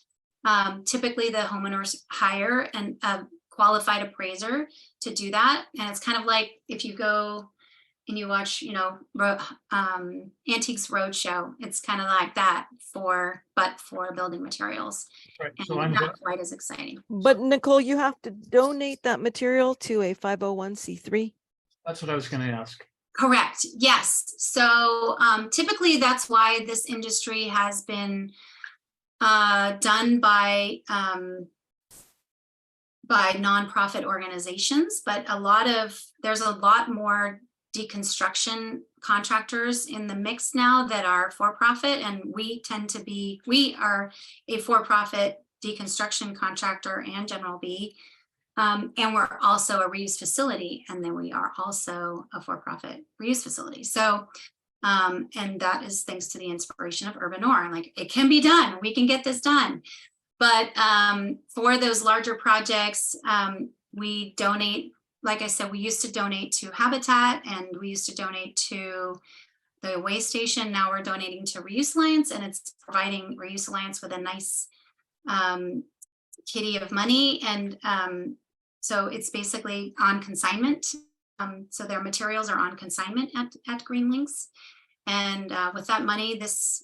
typically the homeowners hire a qualified appraiser to do that. And it's kind of like if you go and you watch, Antiques Roadshow, it's kind of like that but for building materials. Right. And So I'm not quite as exciting. But Nicole, you have to donate that material to a 501c3. That's what I was going to ask. Correct. Yes. So typically that's why this industry has been done by nonprofit organizations, but there's a lot more deconstruction contractors in the mix now that are for-profit, and we are a for-profit deconstruction contractor and General B, and we're also a reuse facility, and then we are also a for-profit reuse facility. So and that is thanks to the inspiration of Urban Ore. Like, it can be done, we can get this done. But for those larger projects, we donate. Like I said, we used to donate to Habitat, and we used to donate to the Way Station. Now we're donating to Reuse Alliance, and it's providing Reuse Alliance with a nice kitty of money. And so it's basically on consignment. So their materials are on consignment at GreenLynx. And with that money, this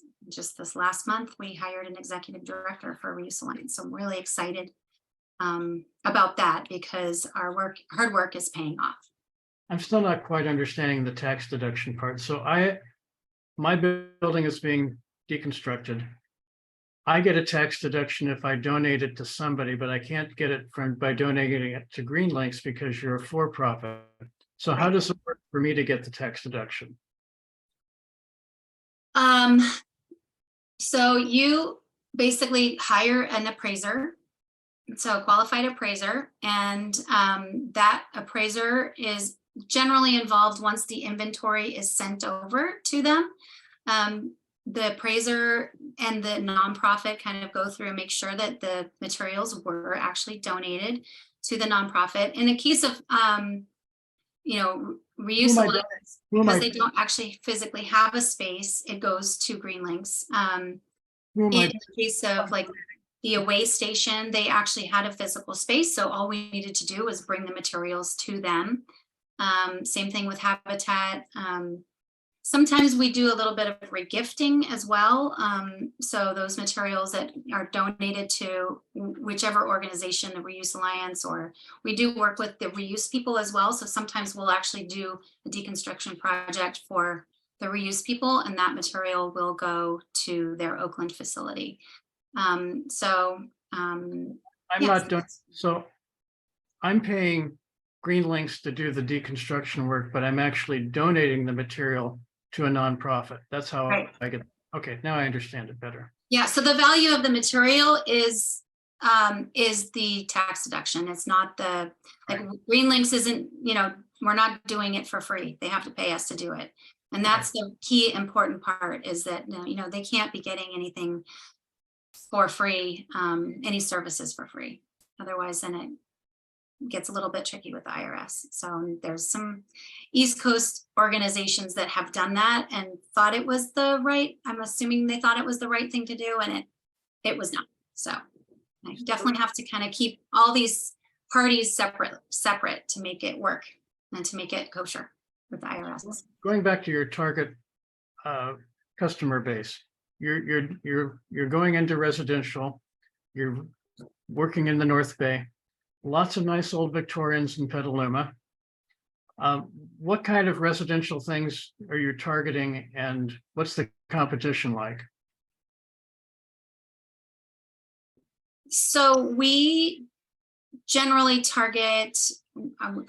last month, we hired an executive director for Reuse Alliance. So I'm really excited about that because our hard work is paying off. I'm still not quite understanding the tax deduction part. So my building is being deconstructed. I get a tax deduction if I donate it to somebody, but I can't get it by donating it to GreenLynx because you're a for-profit. So how does it work for me to get the tax deduction? So you basically hire an appraiser, so a qualified appraiser, and that appraiser is generally involved once the inventory is sent over to them. The appraiser and the nonprofit kind of go through and make sure that the materials were actually donated to the nonprofit. In the case of reuse Alliance, because they don't actually physically have a space, it goes to GreenLynx. In the case of like the Away Station, they actually had a physical space, so all we needed to do was bring the materials to them. Same thing with Habitat. Sometimes we do a little bit of regifting as well. So those materials that are donated to whichever organization, the Reuse Alliance, or we do work with the reuse people as well. So sometimes we'll actually do a deconstruction project for the reuse people, and that material will go to their Oakland facility. I'm paying GreenLynx to do the deconstruction work, but I'm actually donating the material to a nonprofit. That's how I get. Okay, now I understand it better. Yeah, so the value of the material is the tax deduction. It's not GreenLynx isn't, we're not doing it for free. They have to pay us to do it. And that's the key important part, is that, you know, they can't be getting anything for free, any services for free. Otherwise, then it gets a little bit tricky with the IRS. So there's some East Coast organizations that have done that and thought it was the right, I'm assuming they thought it was the right thing to do, and it was not. So I definitely have to kind of keep all these parties separate to make it work and to make it kosher with the IRS. Going back to your target customer base, you're going into residential, you're working in the North Bay, lots of nice old Victorians in Petaluma. What kind of residential things are you targeting, and what's the competition like? So we generally target,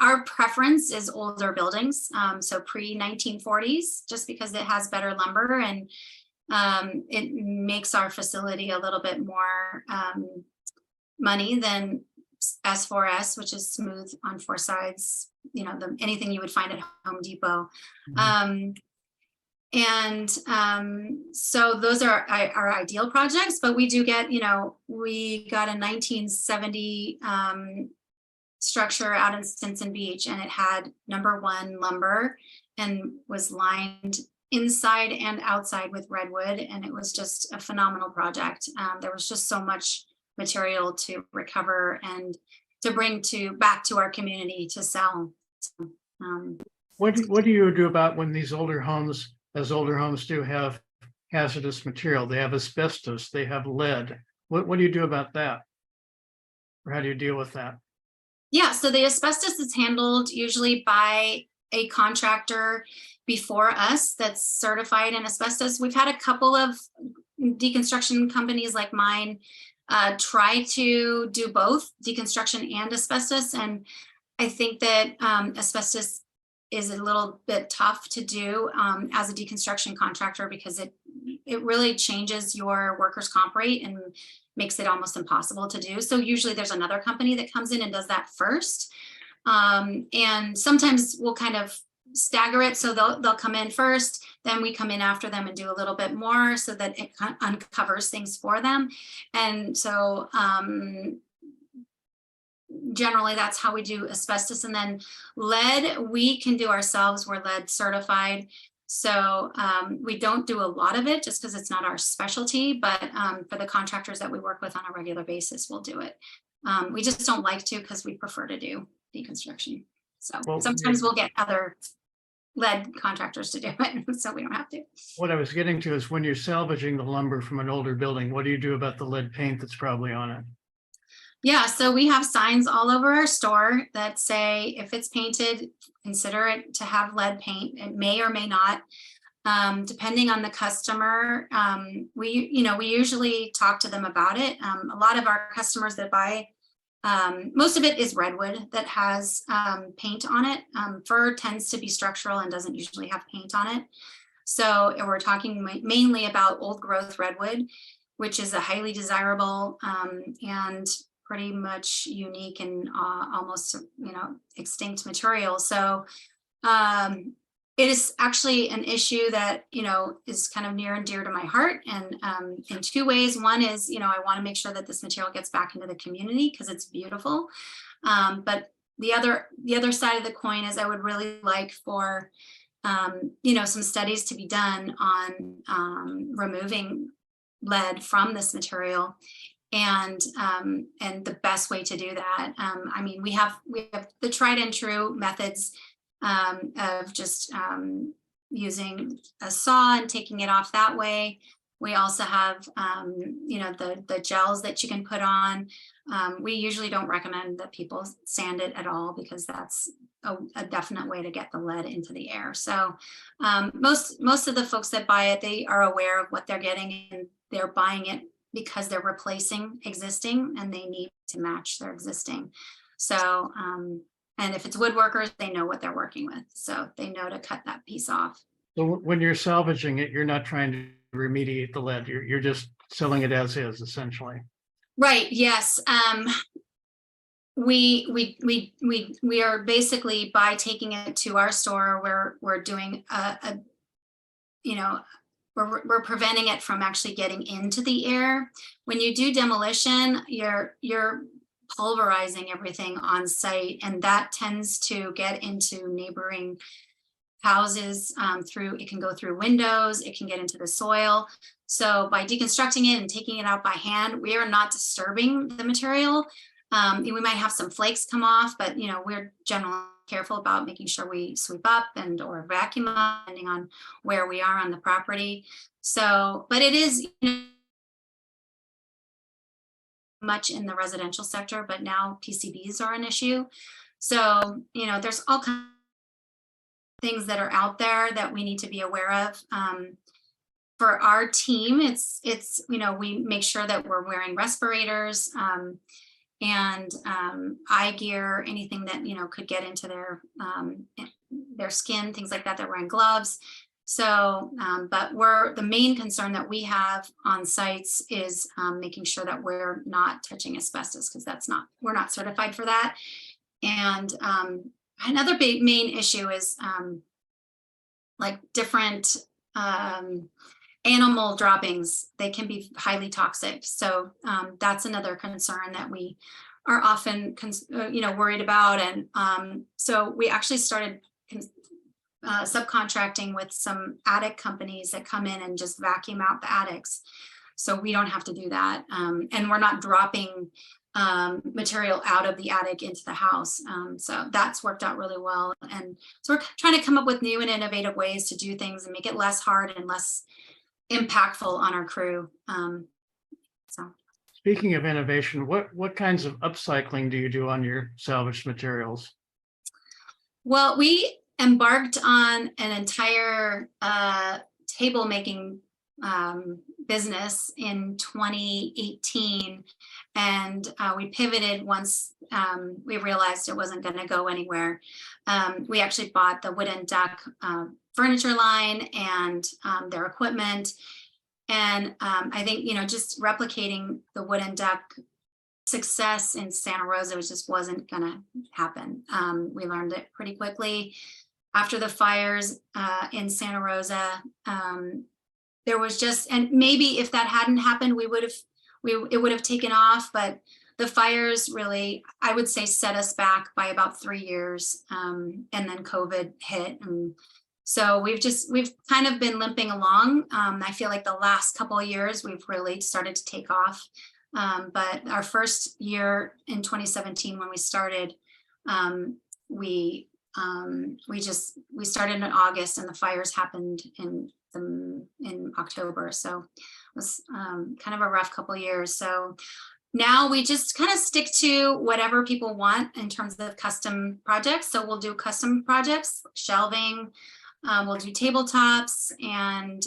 our preference is older buildings, so pre-1940s, just because it has better lumber and it makes our facility a little bit more money than S4S, which is smooth on four sides, you know, anything you would find at Home Depot. So those are our ideal projects, but we do get, you know, we got a 1970 structure out in Stinson Beach, and it had #1 lumber and was lined inside and outside with redwood, and it was just a phenomenal project. There was just so much material to recover and to bring back to our community to sell. What do you do about when these older homes, as older homes do, have hazardous material? They have asbestos, they have lead. What do you do about that? Or how do you deal with that? Yeah, so the asbestos is handled usually by a contractor before us that's certified in asbestos. We've had a couple of deconstruction companies like mine try to do both deconstruction and asbestos. And I think that asbestos is a little bit tough to do as a deconstruction contractor, because it really changes your workers' comp rate and makes it almost impossible to do. So usually there's another company that comes in and does that first. And sometimes we'll kind of stagger it. So they'll come in first, then we come in after them and do a little bit more so that it uncovers things for them. And so generally that's how we do asbestos. And then lead, we can do ourselves. We're lead certified. So we don't do a lot of it just because it's not our specialty, but for the contractors that we work with on a regular basis, we'll do it. We just don't like to, because we prefer to do deconstruction. So sometimes we'll get other lead contractors to do it, so we don't have to. What I was getting to is, when you're salvaging the lumber from an older building, what do you do about the lead paint that's probably on it? Yeah, so we have signs all over our store that say, if it's painted, consider it to have lead paint. It may or may not, depending on the customer. We usually talk to them about it. A lot of our customers that buy, most of it is redwood that has paint on it. Fir tends to be structural and doesn't usually have paint on it. So we're talking mainly about old growth redwood, which is a highly desirable and pretty much unique and almost, extinct material. So it is actually an issue that, is kind of near and dear to my heart. And in two ways. One is, I want to make sure that this material gets back into the community because it's beautiful. But the other side of the coin is, I would really like for, some studies to be done on removing lead from this material. And the best way to do that. We have the tried and true methods of just using a saw and taking it off that way. We also have, the gels that you can put on. We usually don't recommend that people sand it at all, because that's a definite way to get the lead into the air. So most of the folks that buy it, they are aware of what they're getting, and they're buying it because they're replacing existing and they need to match their existing. So, and if it's woodworkers, they know what they're working with. So they know to cut that piece off. So when you're salvaging it, you're not trying to remediate the lead. You're just selling it as is, essentially. Right. Yes. We are basically, by taking it to our store, we're doing you know, we're preventing it from actually getting into the air. When you do demolition, you're pulverizing everything on site, and that tends to get into neighboring houses it can go through windows, it can get into the soil. So by deconstructing it and taking it out by hand, we are not disturbing the material. We might have some flakes come off, but we're generally careful about making sure we sweep up or vacuum up, depending on where we are on the property. So, but it is much in the residential sector, but now PCBs are an issue. So, there's all kinds of things that are out there that we need to be aware of. For our team, it's we make sure that we're wearing respirators and eye gear, anything that could get into their skin, things like that. They're wearing gloves. So, but the main concern that we have on sites is making sure that we're not touching asbestos, because we're not certified for that. And another big main issue is like different animal droppings. They can be highly toxic. So that's another concern that we are often worried about. And so we actually started subcontracting with some attic companies that come in and just vacuum out the attics, so we don't have to do that. And we're not dropping material out of the attic into the house. So that's worked out really well. And so we're trying to come up with new and innovative ways to do things and make it less hard and less impactful on our crew. Speaking of innovation, what kinds of upcycling do you do on your salvaged materials? Well, we embarked on an entire table making business in 2018, and we pivoted once we realized it wasn't going to go anywhere. We actually bought the wooden duck furniture line and their equipment, and I think just replicating the wooden duck success in Santa Rosa just wasn't going to happen. We learned it pretty quickly after the fires in Santa Rosa. There was and maybe if that hadn't happened, it would have taken off, but the fires really, I would say, set us back by about 3 years. And then COVID hit. And so we've kind of been limping along. I feel like the last couple of years, we've really started to take off. But our first year in 2017, when we started, we started in August, and the fires happened in October. So it was kind of a rough couple of years. So now we just kind of stick to whatever people want in terms of custom projects. So we'll do custom projects, shelving, we'll do tabletops, and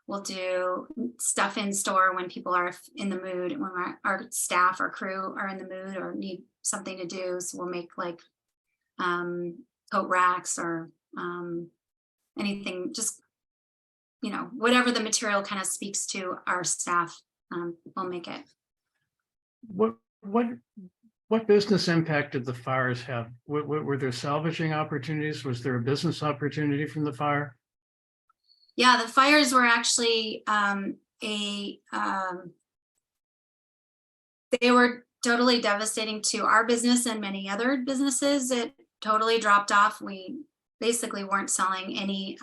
we'll do stuff in store when people are in the mood, when our staff or crew are in the mood or need something to do. So we'll make like coat racks or anything, just whatever the material kind of speaks to our staff, we'll make it. What business impact did the fires have? Were there salvaging opportunities? Was there a business opportunity from the fire? Yeah, the fires were actually they were totally devastating to our business and many other businesses. It totally dropped off. We basically weren't selling any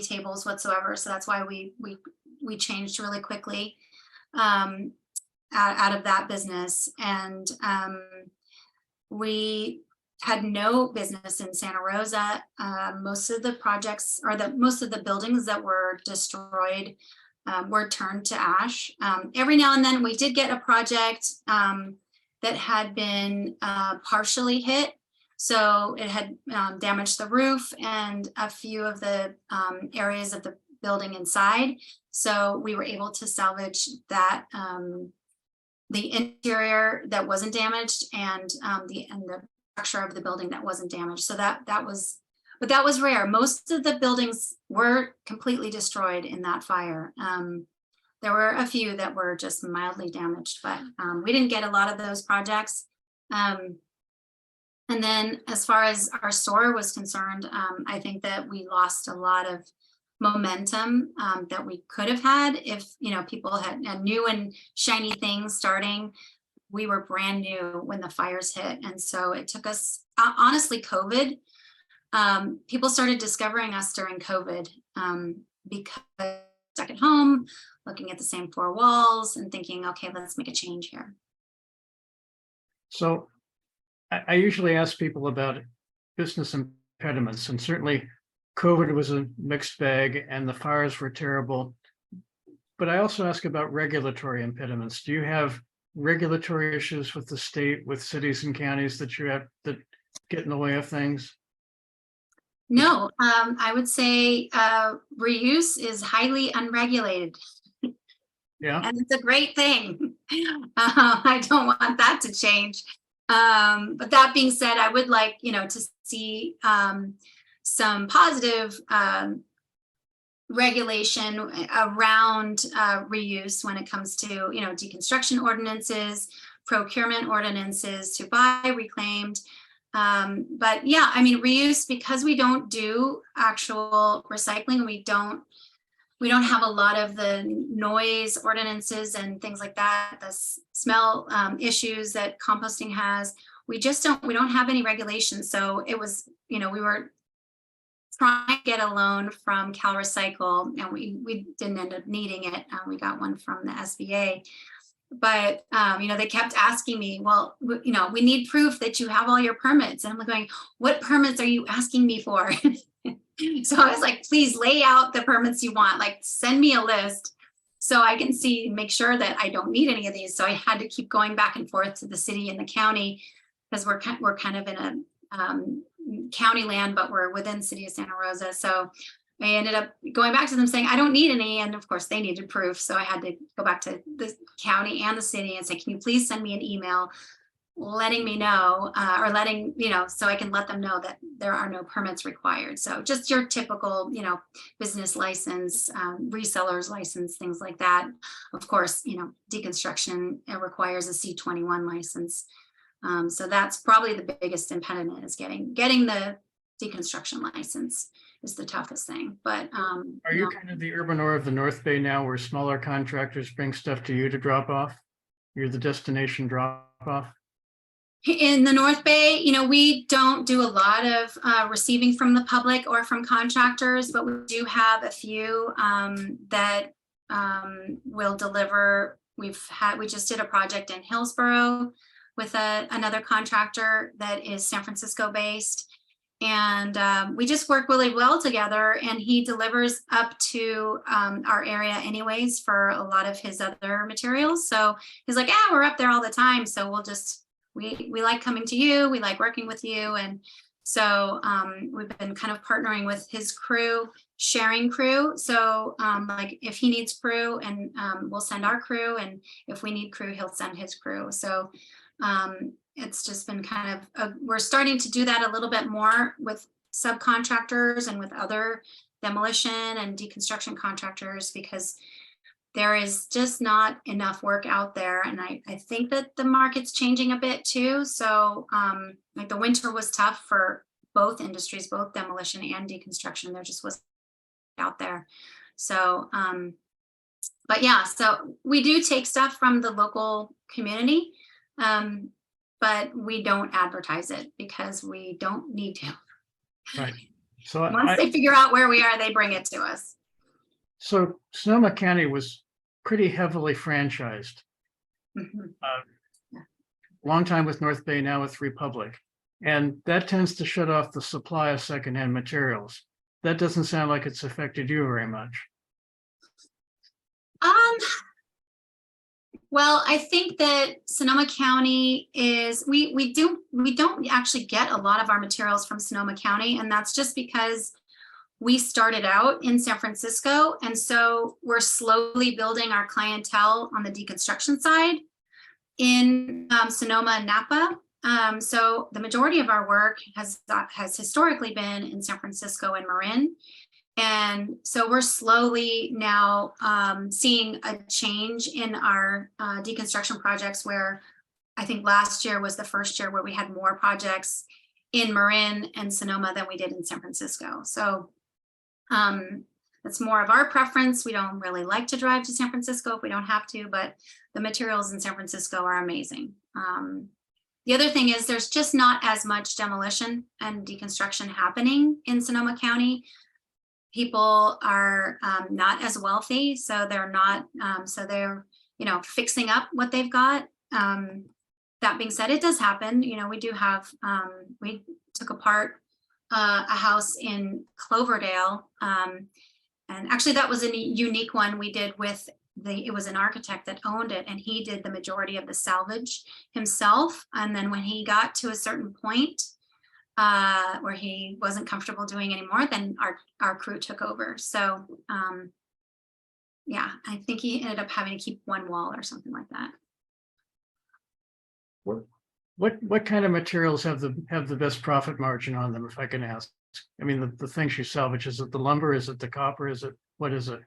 tables whatsoever. So that's why we changed really quickly out of that business. And we had no business in Santa Rosa. Most of the projects, or most of the buildings that were destroyed were turned to ash. Every now and then we did get a project that had been partially hit. So it had damaged the roof and a few of the areas of the building inside. So we were able to salvage that, the interior that wasn't damaged, and the structure of the building that wasn't damaged. So that was rare. Most of the buildings were completely destroyed in that fire. There were a few that were just mildly damaged, but we didn't get a lot of those projects. And then as far as our store was concerned, I think that we lost a lot of momentum that we could have had if, people had new and shiny things starting. We were brand new when the fires hit. And so it took us, honestly, COVID, people started discovering us during COVID because stuck at home, looking at the same four walls and thinking, okay, let's make a change here. So I usually ask people about business impediments, and certainly COVID was a mixed bag and the fires were terrible. But I also ask about regulatory impediments. Do you have regulatory issues with the state, with cities and counties that you have that get in the way of things? No, I would say reuse is highly unregulated. Yeah. And it's a great thing. I don't want that to change. But that being said, I would like, to see some positive regulation around reuse when it comes to, deconstruction ordinances, procurement ordinances to buy reclaimed. But yeah, I mean, reuse, because we don't do actual recycling, we don't have a lot of the noise ordinances and things like that, the smell issues that composting has. We don't have any regulations. So it was, we were trying to get a loan from Cal Recycle, and we didn't end up needing it. We got one from the SBA. But, they kept asking me, well, we need proof that you have all your permits. And I'm like going, what permits are you asking me for? So I was like, please lay out the permits you want, like send me a list so I can make sure that I don't need any of these. So I had to keep going back and forth to the city and the county, because we're kind of in a county land, but we're within city of Santa Rosa. So I ended up going back to them saying, I don't need any. And of course they needed proof. So I had to go back to the county and the city and say, can you please send me an email letting me know, or letting, so I can let them know that there are no permits required. So just your typical, business license, resellers license, things like that. Of course, deconstruction, it requires a C21 license. So that's probably the biggest impediment, is getting the deconstruction license is the toughest thing. But are you kind of the urban ore of the North Bay now, where smaller contractors bring stuff to you to drop off? You're the destination drop off? In the North Bay, we don't do a lot of receiving from the public or from contractors, but we do have a few that will deliver. We just did a project in Hillsborough with another contractor that is San Francisco based. And we just work really well together, and he delivers up to our area anyways for a lot of his other materials. So he's like, yeah, we're up there all the time. So we'll just, we like coming to you. We like working with you. And so we've been kind of partnering with his crew, sharing crew. So like if he needs crew, and we'll send our crew, and if we need crew, he'll send his crew. So it's just been kind of, we're starting to do that a little bit more with subcontractors and with other demolition and deconstruction contractors, because there is just not enough work out there. And I think that the market's changing a bit too. So like the winter was tough for both industries, both demolition and deconstruction. There just wasn't out there. So, but yeah, so we do take stuff from the local community. But we don't advertise it because we don't need to. Right. So Once they figure out where we are, they bring it to us. So Sonoma County was pretty heavily franchised. Mhm. Long time with North Bay, now with Republic. And that tends to shut off the supply of secondhand materials. That doesn't sound like it's affected you very much. Well, I think that Sonoma County is, we don't actually get a lot of our materials from Sonoma County, and that's just because we started out in San Francisco, and so we're slowly building our clientele on the deconstruction side in Sonoma and Napa. So the majority of our work has historically been in San Francisco and Marin. And so we're slowly now seeing a change in our deconstruction projects, where I think last year was the first year where we had more projects in Marin and Sonoma than we did in San Francisco. So the That's more of our preference. We don't really like to drive to San Francisco if we don't have to, but the materials in San Francisco are amazing. The other thing is there's just not as much demolition and deconstruction happening in Sonoma County. People are not as wealthy, so they're not, they're, you know, fixing up what they've got. That being said, it does happen. You know, we do have, we took apart a house in Cloverdale. And actually that was a unique one we did with it was an architect that owned it, and he did the majority of the salvage himself. And then when he got to a certain point where he wasn't comfortable doing anymore, then our crew took over. So yeah, I think he ended up having to keep one wall or something like that. What kind of materials have the best profit margin on them, if I can ask? I mean, the things you salvage, is it the lumber? Is it the copper? What is it?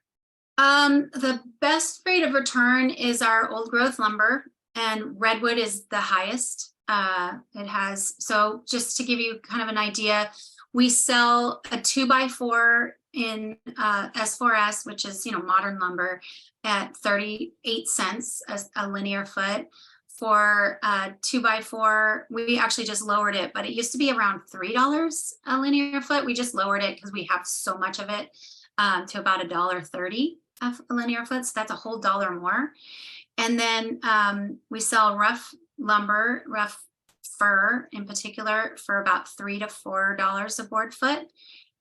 The best rate of return is our old growth lumber, and redwood is the highest. It has, so just to give you kind of an idea, we sell a 2x4 in S4S, which is, you know, modern lumber, at 38 cents a linear foot. For 2x4, we actually just lowered it, but it used to be around $3 a linear foot. We just lowered it because we have so much of it to about $1.30 a linear foot. So that's a whole $1 more. And then we sell rough lumber, rough fir in particular, for about $3 to $4 a board foot.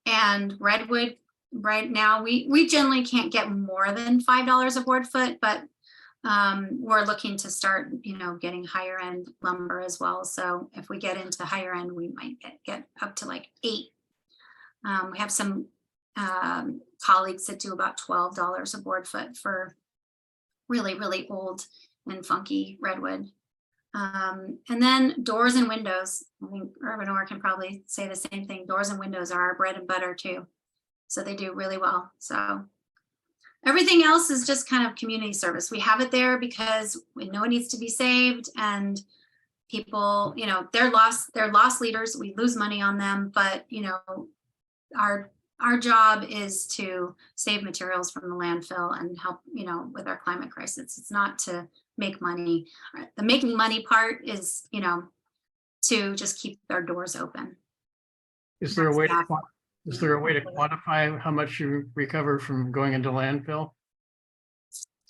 And redwood right now, we generally can't get more than $5 a board foot, but we're looking to start, you know, getting higher end lumber as well. So if we get into higher end, we might get up to like $8. We have some colleagues that do about $12 a board foot for really, really old and funky redwood. And then doors and windows. I think Urban Ore can probably say the same thing. Doors and windows are our bread and butter too. So they do really well. So everything else is just kind of community service. We have it there because we know it needs to be saved, and people, you know, they're loss leaders. We lose money on them, but you know, our job is to save materials from the landfill and help, you know, with our climate crisis. It's not to make money. The making money part is, you know, to just keep our doors open. Is there a way to quantify how much you recover from going into landfill?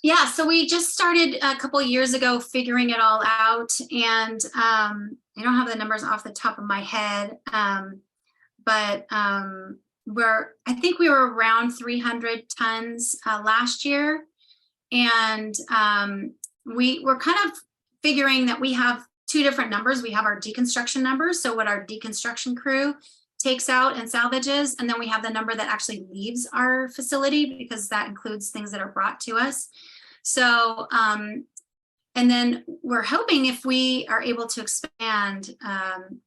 Yeah, so we just started a couple of years ago figuring it all out, and I don't have the numbers off the top of my head, but I think we were around 300 tons last year, and we're kind of figuring that we have two different numbers. We have our deconstruction numbers, so what our deconstruction crew takes out and salvages, and then we have the number that actually leaves our facility, because that includes things that are brought to us. So and then we're hoping, if we are able to expand,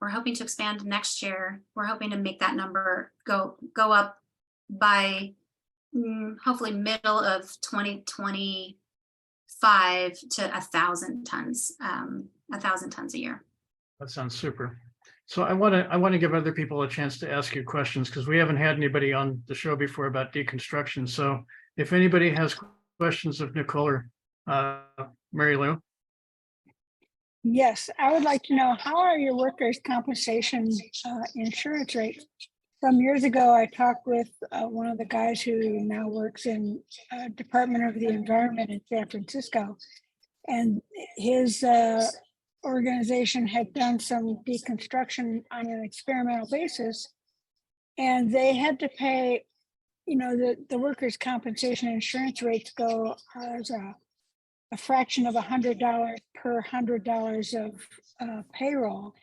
we're hoping to expand next year. We're hoping to make that number go up by hopefully middle of 2025 to 1,000 tons, 1,000 tons a year. That sounds super. So I want to give other people a chance to ask you questions, because we haven't had anybody on the show before about deconstruction. So if anybody has questions of Nicole or Mary Lou. Yes, I would like to know, how are your workers' compensation insurance rates? Some years ago, I talked with one of the guys who now works in Department of the Environment in San Francisco, and his organization had done some deconstruction on an experimental basis, and they had to pay, you know, the workers' compensation insurance rates go as a fraction of $100 per $100 of payroll,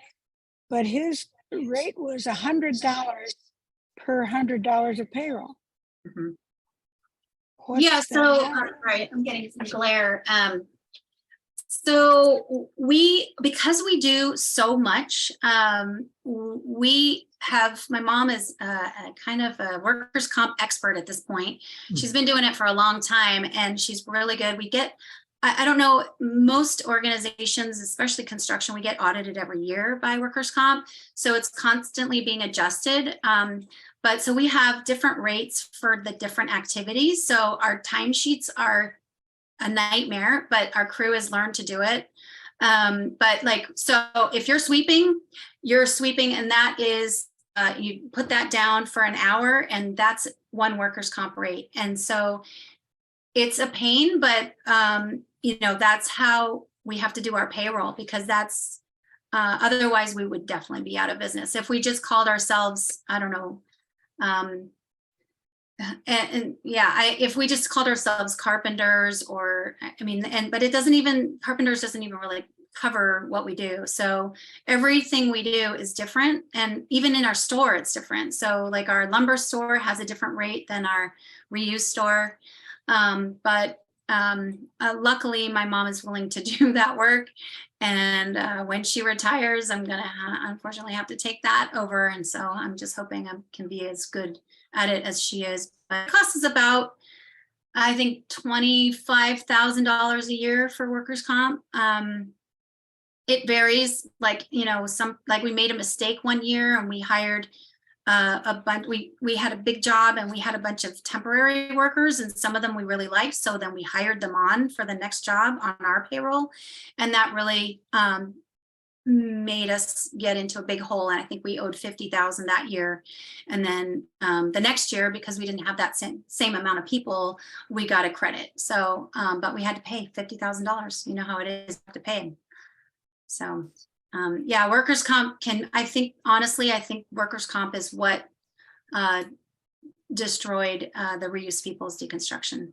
but his rate was $100 per $100 of payroll. Mm-hmm. Yeah, so right, I'm getting some glare. So because we do so much, we have, my mom is a kind of a workers' comp expert at this point. She's been doing it for a long time, and she's really good. We get I don't know, most organizations, especially construction, we get audited every year by workers' comp. So it's constantly being adjusted. But so we have different rates for the different activities. So our timesheets are a nightmare, but our crew has learned to do it. But like, so if you're sweeping, and that is, you put that down for an hour, and that's one workers' comp rate. And so it's a pain, but you know, that's how we have to do our payroll, because that's otherwise we would definitely be out of business. If we just called ourselves, I don't know, if we just called ourselves carpenters, or I mean, but it doesn't even, carpenters doesn't even really cover what we do. So everything we do is different, and even in our store it's different. So like our lumber store has a different rate than our reuse store. Luckily my mom is willing to do that work, and when she retires, I'm gonna unfortunately have to take that over. And so I'm just hoping I can be as good at it as she is. But it costs us about, I think, $25,000 a year for workers' comp. It varies, like, you know, like we made a mistake one year and we hired a bunch, we had a big job and we had a bunch of temporary workers, and some of them we really liked. So then we hired them on for the next job on our payroll. And that really made us get into a big hole. And I think we owed $50,000 that year. And then the next year, because we didn't have that same amount of people, we got a credit. So, but we had to pay $50,000. You know how it is to pay. So, yeah, workers' comp honestly, I think workers' comp is what destroyed the Reuse People's Deconstruction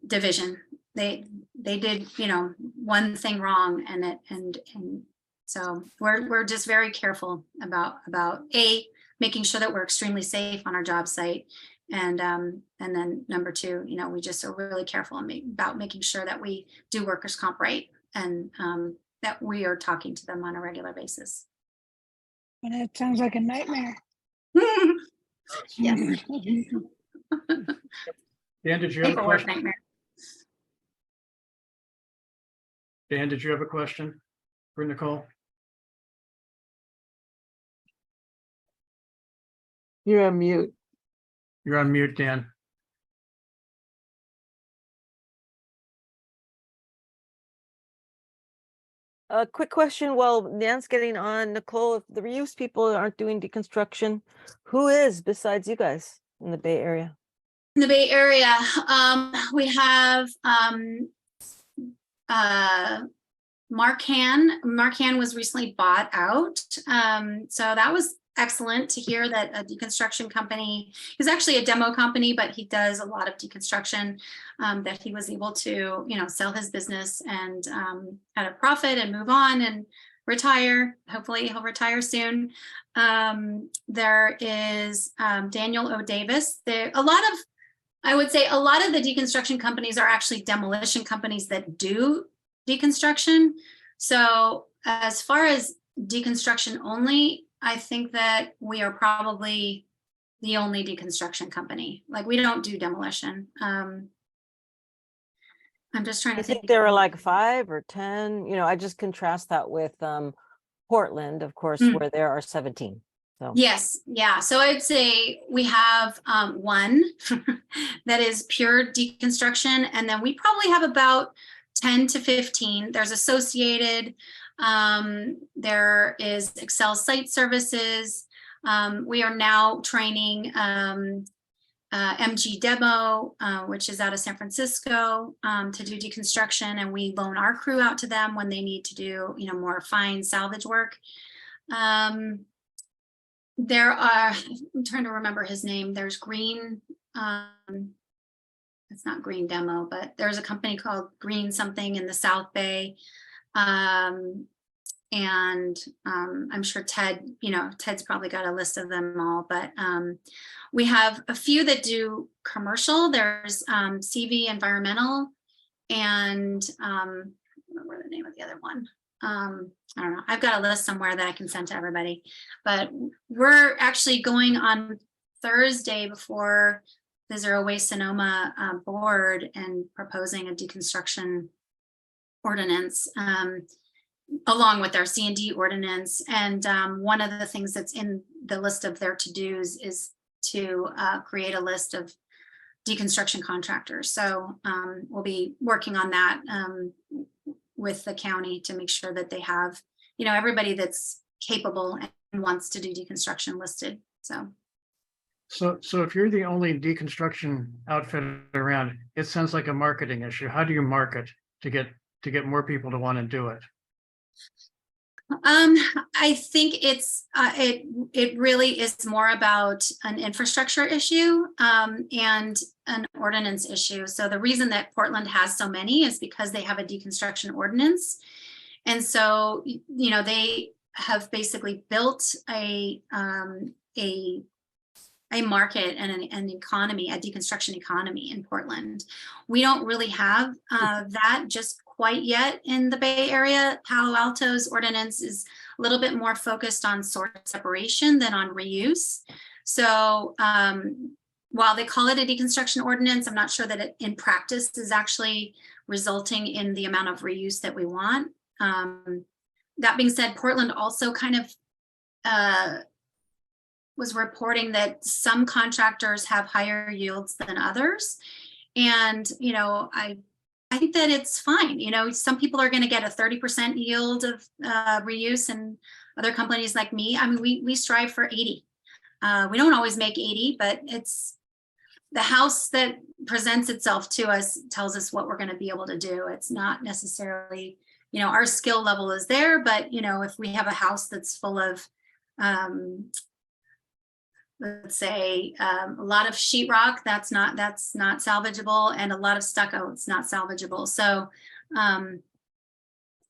division. They did, you know, one thing wrong, and so we're just very careful about making sure that we're extremely safe on our job site, and then number two, you know, we just are really careful about making sure that we do workers' comp right, and that we are talking to them on a regular basis. And it sounds like a nightmare. Yes. Dan, did you have a Paperwork question? nightmare. Dan, did you have a question for Nicole? You're on mute. You're on mute, Dan. A quick question while Nan's getting on. Nicole, if the reuse people aren't doing deconstruction, who is besides you guys in the Bay Area? In the Bay Area, we have Mark Han. Mark Han was recently bought out. So that was excellent to hear that a deconstruction company, he's actually a demo company, but he does a lot of deconstruction, that he was able to, you know, sell his business and at a profit and move on and retire. Hopefully he'll retire soon. There is Daniel O. Davis. I would say a lot of the deconstruction companies are actually demolition companies that do deconstruction. So as far as deconstruction only, I think that we are probably the only deconstruction company. Like, we don't do demolition. I'm just trying to I think think. there are like 5 or 10, you know, I just contrast that with Portland, of course, where there are 17. So Yes, yeah. So I'd say we have one that is pure deconstruction, and then we probably have about 10 to 15. There's Associated, there is Excel Site Services. We are now training MG Demo, which is out of San Francisco, to do deconstruction, and we loan our crew out to them when they need to do, you know, more fine salvage work. There are, I'm trying to remember his name. There's Green, it's not Green Demo, but there's a company called Green something in the South Bay. And I'm sure Ted, you know, Ted's probably got a list of them all, but we have a few that do commercial. There's CV Environmental, and I don't remember the name of the other one. I don't know. I've got a list somewhere that I can send to everybody, but we're actually going on Thursday before the Zero Waste Sonoma board and proposing a deconstruction ordinance along with our C&D ordinance. And one of the things that's in the list of their to-dos is to create a list of deconstruction contractors. So we'll be working on that with the county to make sure that they have, you know, everybody that's capable and wants to do deconstruction listed. So if you're the only deconstruction outfit around, it sounds like a marketing issue. How do you market to get more people to want to do it? I think it really is more about an infrastructure issue and an ordinance issue. So the reason that Portland has so many is because they have a deconstruction ordinance. And so, you know, they have basically built a market and an economy, a deconstruction economy in Portland. We don't really have that just quite yet in the Bay Area. Palo Alto's ordinance is a little bit more focused on source separation than on reuse. So while they call it a deconstruction ordinance, I'm not sure that it in practice is actually resulting in the amount of reuse that we want. That being said, Portland also kind of was reporting that some contractors have higher yields than others. And, you know, I think that it's fine. You know, some people are going to get a 30% yield of reuse, and other companies like me, I mean, we strive for 80. We don't always make 80, but it's the house that presents itself to us tells us what we're going to be able to do. It's not necessarily, you know, our skill level is there, but, you know, if we have a house that's full of, let's say a lot of sheetrock, that's not salvageable, and a lot of stucco, it's not salvageable. So,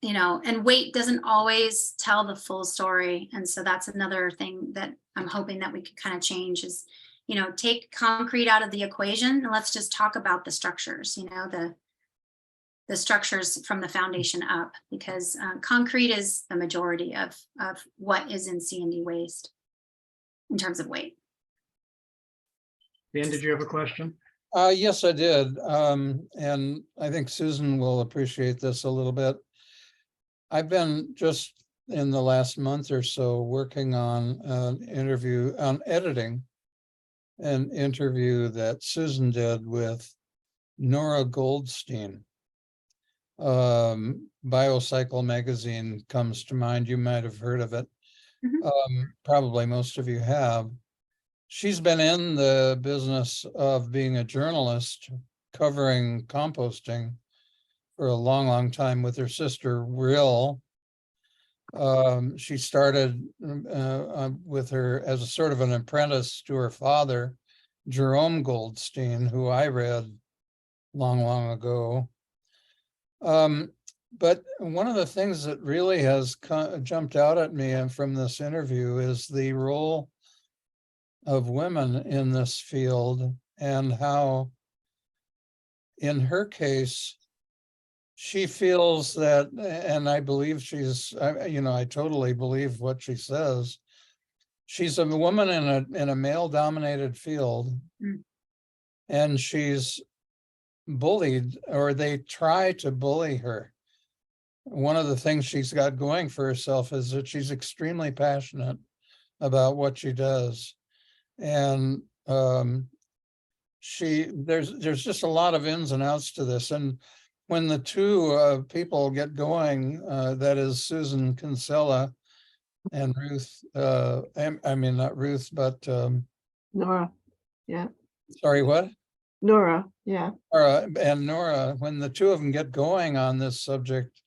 you know, and weight doesn't always tell the full story. And so that's another thing that I'm hoping that we could kind of change is, you know, take concrete out of the equation and let's just talk about the structures, you know, the structures from the foundation up, because concrete is the majority of what is in C&D waste in terms of weight. Dan, did you have a question? Yes, I did. And I think Susan will appreciate this a little bit. I've been just in the last month or so working on editing an interview that Susan did with Nora Goldstein. Biocycle magazine comes to mind. You might have heard of it. Mm-hmm. Probably most of you have. She's been in the business of being a journalist covering composting for a long, long time with her sister, Rill. She started with her as a sort of an apprentice to her father, Jerome Goldstein, who I read long, long ago. But one of the things that really has jumped out at me from this interview is the role of women in this field, and how, in her case, she feels that, and I believe she's, you know, I totally believe what she says. She's a woman in a male-dominated field, and she's bullied, or they try to bully her. One of the things she's got going for herself is that she's extremely passionate about what she does. And there's just a lot of ins and outs to this. And when the two people get going, that is Susan Kinsella and Ruth, I mean, not Ruth, but Nora. Yeah. Sorry, what? Nora. Yeah. Nora, when the two of them get going on this subject,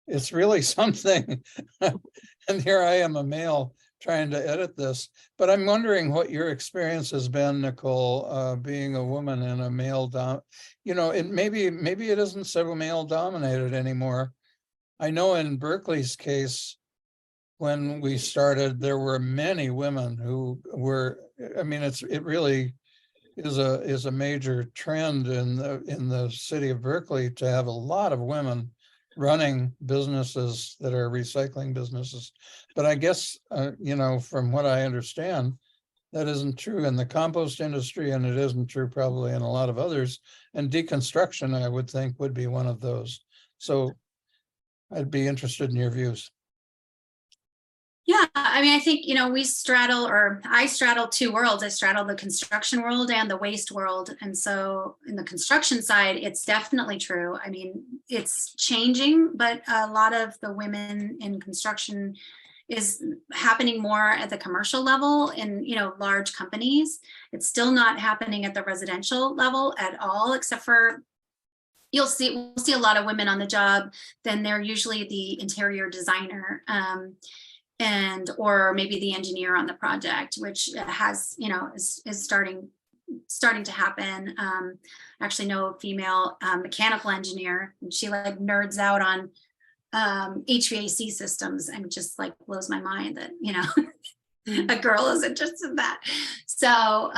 it's really something. And here I am, a male, trying to edit this, but I'm wondering what your experience has been, Nicole, being a woman in a male you know, maybe it isn't so male dominated anymore. I know in Berkeley's case, when we started, there were many women who were, I mean, it really is a major trend in the city of Berkeley to have a lot of women running businesses that are recycling businesses. But I guess, you know, from what I understand, that isn't true in the compost industry, and it isn't true probably in a lot of others. And deconstruction, I would think, would be one of those. So I'd be interested in your views. Yeah, I mean, I think, we straddle, or I straddle two worlds. I straddle the construction world and the waste world. And so in the construction side, it's definitely true. I mean, it's changing, but a lot of the women in construction is happening more at the commercial level in, large companies. It's still not happening at the residential level at all, except for we'll see a lot of women on the job. Then they're usually the interior designer. Or maybe the engineer on the project, which has, is starting to happen. Actually know a female mechanical engineer, and she like nerds out on HVAC systems, and just like blows my mind that, a girl is interested in that. So,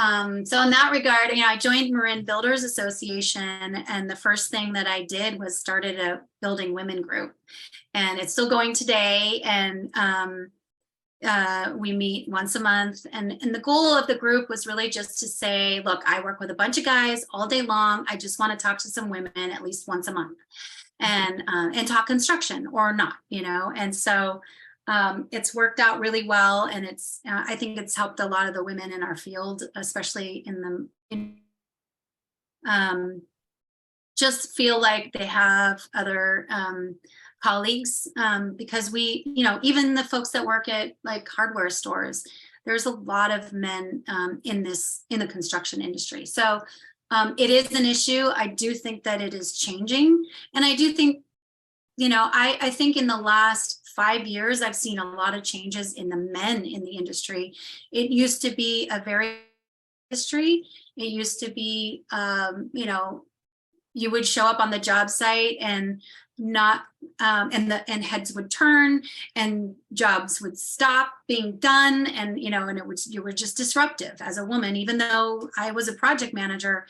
so in that regard, I joined Marin Builders Association, and the first thing that I did was started a building women group, and it's still going today. And we meet once a month, and the goal of the group was really just to say, look, I work with a bunch of guys all day long. I just want to talk to some women at least once a month, and talk construction or not, and so it's worked out really well. And it's I think it's helped a lot of the women in our field, especially just feel like they have other colleagues, because we, even the folks that work at like hardware stores, there's a lot of men in the construction industry. So it is an issue. I do think that it is changing. And I do think, I think in the last 5 years, I've seen a lot of changes in the men in the industry. It used to be a very industry. It used to be, you would show up on the job site and not and heads would turn and jobs would stop being done, and and you were just disruptive as a woman. Even though I was a project manager,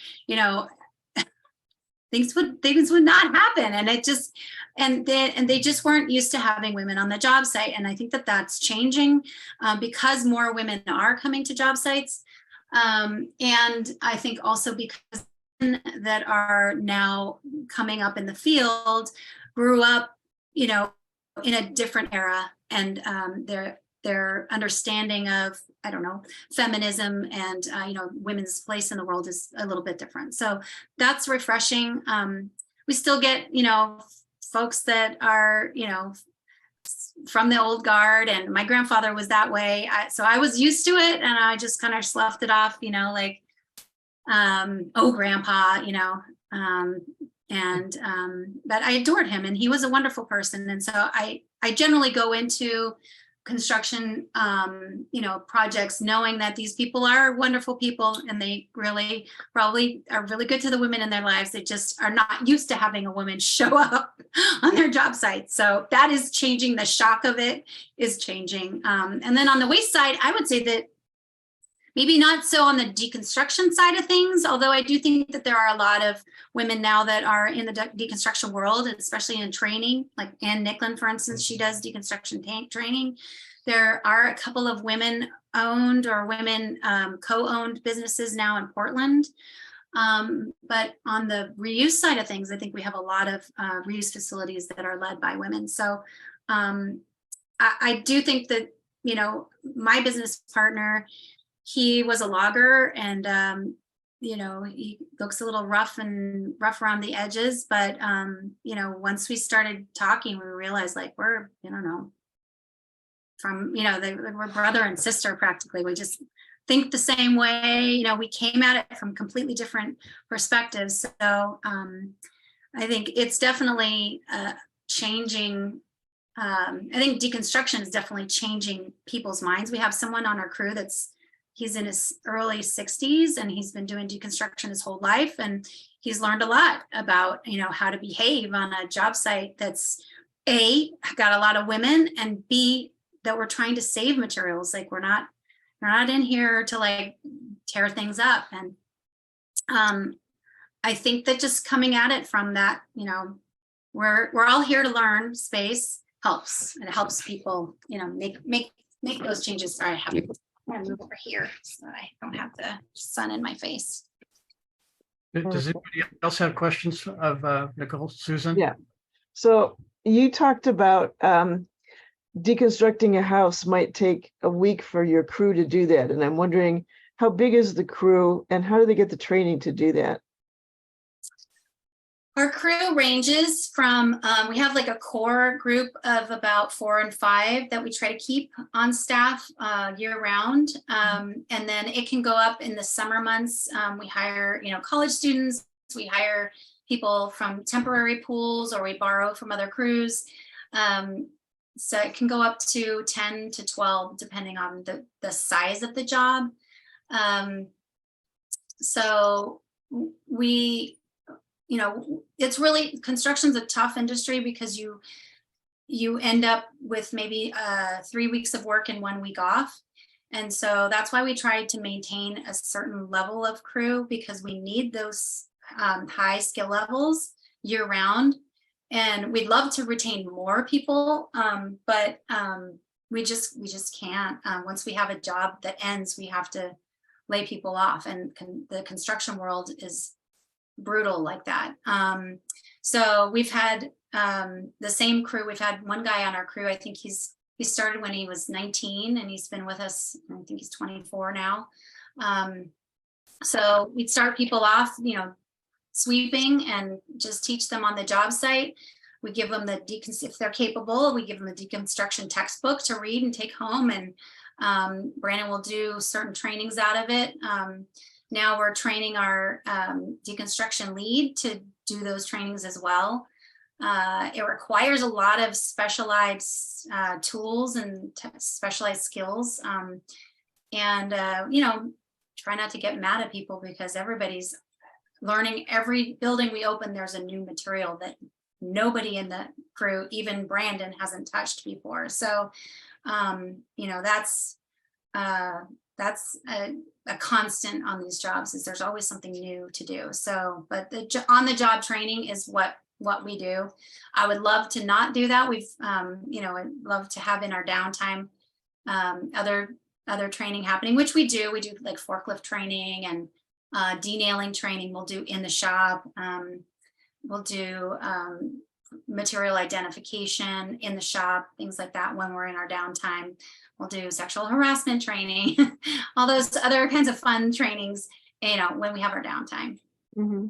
things would not happen, and it just and they just weren't used to having women on the job site. And I think that that's changing because more women are coming to job sites, and I think also because that are now coming up in the field grew up, in a different era, and their understanding of, I don't know, feminism and women's place in the world is a little bit different. So that's refreshing. We still get folks that are from the old guard, and my grandfather was that way. So I was used to it, and I just kind of sloughed it off, like, oh, grandpa, but I adored him, and he was a wonderful person. And so I generally go into construction, projects knowing that these people are wonderful people, and they really probably are really good to the women in their lives. They just are not used to having a woman show up on their job site. So that is changing. The shock of it is changing. And then on the waste side, I would say that maybe not so on the deconstruction side of things, although I do think that there are a lot of women now that are in the deconstruction world, especially in training, like Ann Nicklin, for instance, she does deconstruction training. There are a couple of women-owned or women co-owned businesses now in Portland. But on the reuse side of things, I think we have a lot of reuse facilities that are led by women. So I do think that, my business partner, he was a logger, and he looks a little rough around the edges, but once we started talking, we realized, like, we're, from, we're brother and sister practically. We just think the same way. We came at it from completely different perspectives. So I think it's definitely changing. I think deconstruction is definitely changing people's minds. We have someone on our crew he's in his early 60s, and he's been doing deconstruction his whole life. And he's learned a lot about, how to behave on a job site that's A, got a lot of women, and B, that we're trying to save materials. Like, we're not in here to like tear things up. And I think that just coming at it from that, we're all here to learn space helps. And it helps people, make those changes. Sorry, I have gonna move over here so that I don't have the sun in my face. Does anybody else have questions of Nicole, Susan? Yeah. So you talked about deconstructing a house might take a week for your crew to do that. And I'm wondering, how big is the crew and how do they get the training to do that? Our crew ranges from, we have like a core group of about 4 and 5 that we try to keep on staff year round. And then it can go up in the summer months. We hire, college students, we hire people from temporary pools, or we borrow from other crews. So it can go up to 10 to 12, depending on the size of the job. So we, it's really, construction's a tough industry because you end up with maybe 3 weeks of work and 1 week off. And so that's why we try to maintain a certain level of crew, because we need those high skill levels year round. And we'd love to retain more people, but we just can't. Once we have a job that ends, we have to lay people off, and the construction world is brutal like that. So we've had the same crew. We've had one guy on our crew. I think he started when he was 19, and he's been with us, I think he's 24 now. So we'd start people off, sweeping, and just teach them on the job site. We give them if they're capable, we give them the deconstruction textbook to read and take home, and Brandon will do certain trainings out of it. Now we're training our deconstruction lead to do those trainings as well. It requires a lot of specialized tools and specialized skills. Try not to get mad at people, because everybody's learning. Every building we open, there's a new material that nobody in the crew, even Brandon, hasn't touched before. So, that's a constant on these jobs, is there's always something new to do. So, but the on-the-job training is what we do. I would love to not do that. We've, I'd love to have in our downtime other training happening, which we do. We do like forklift training and denailing training. We'll do in the shop. We'll do material identification in the shop, things like that when we're in our downtime. We'll do sexual harassment training, all those other kinds of fun trainings, when we have our downtime. Mm-hmm.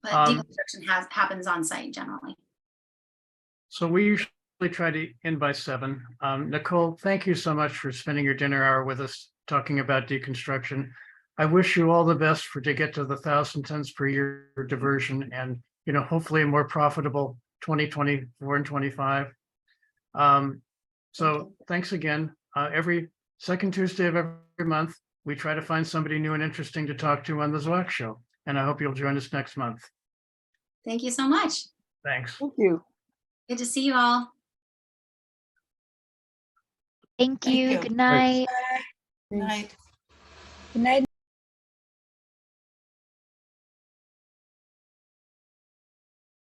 But deconstruction happens on site generally. So we usually try to end by 7. Nicole, thank you so much for spending your dinner hour with us talking about deconstruction. I wish you all the best to get to the 1,000 tons per year diversion, and hopefully a more profitable 2024 and 25. So thanks again. Every second Tuesday of every month, we try to find somebody new and interesting to talk to on the ZWAC show. And I hope you'll join us next month. Thank you so much. Thanks. Thank you. Good to see you all. Thank you. you. Good night. Good night. Good night.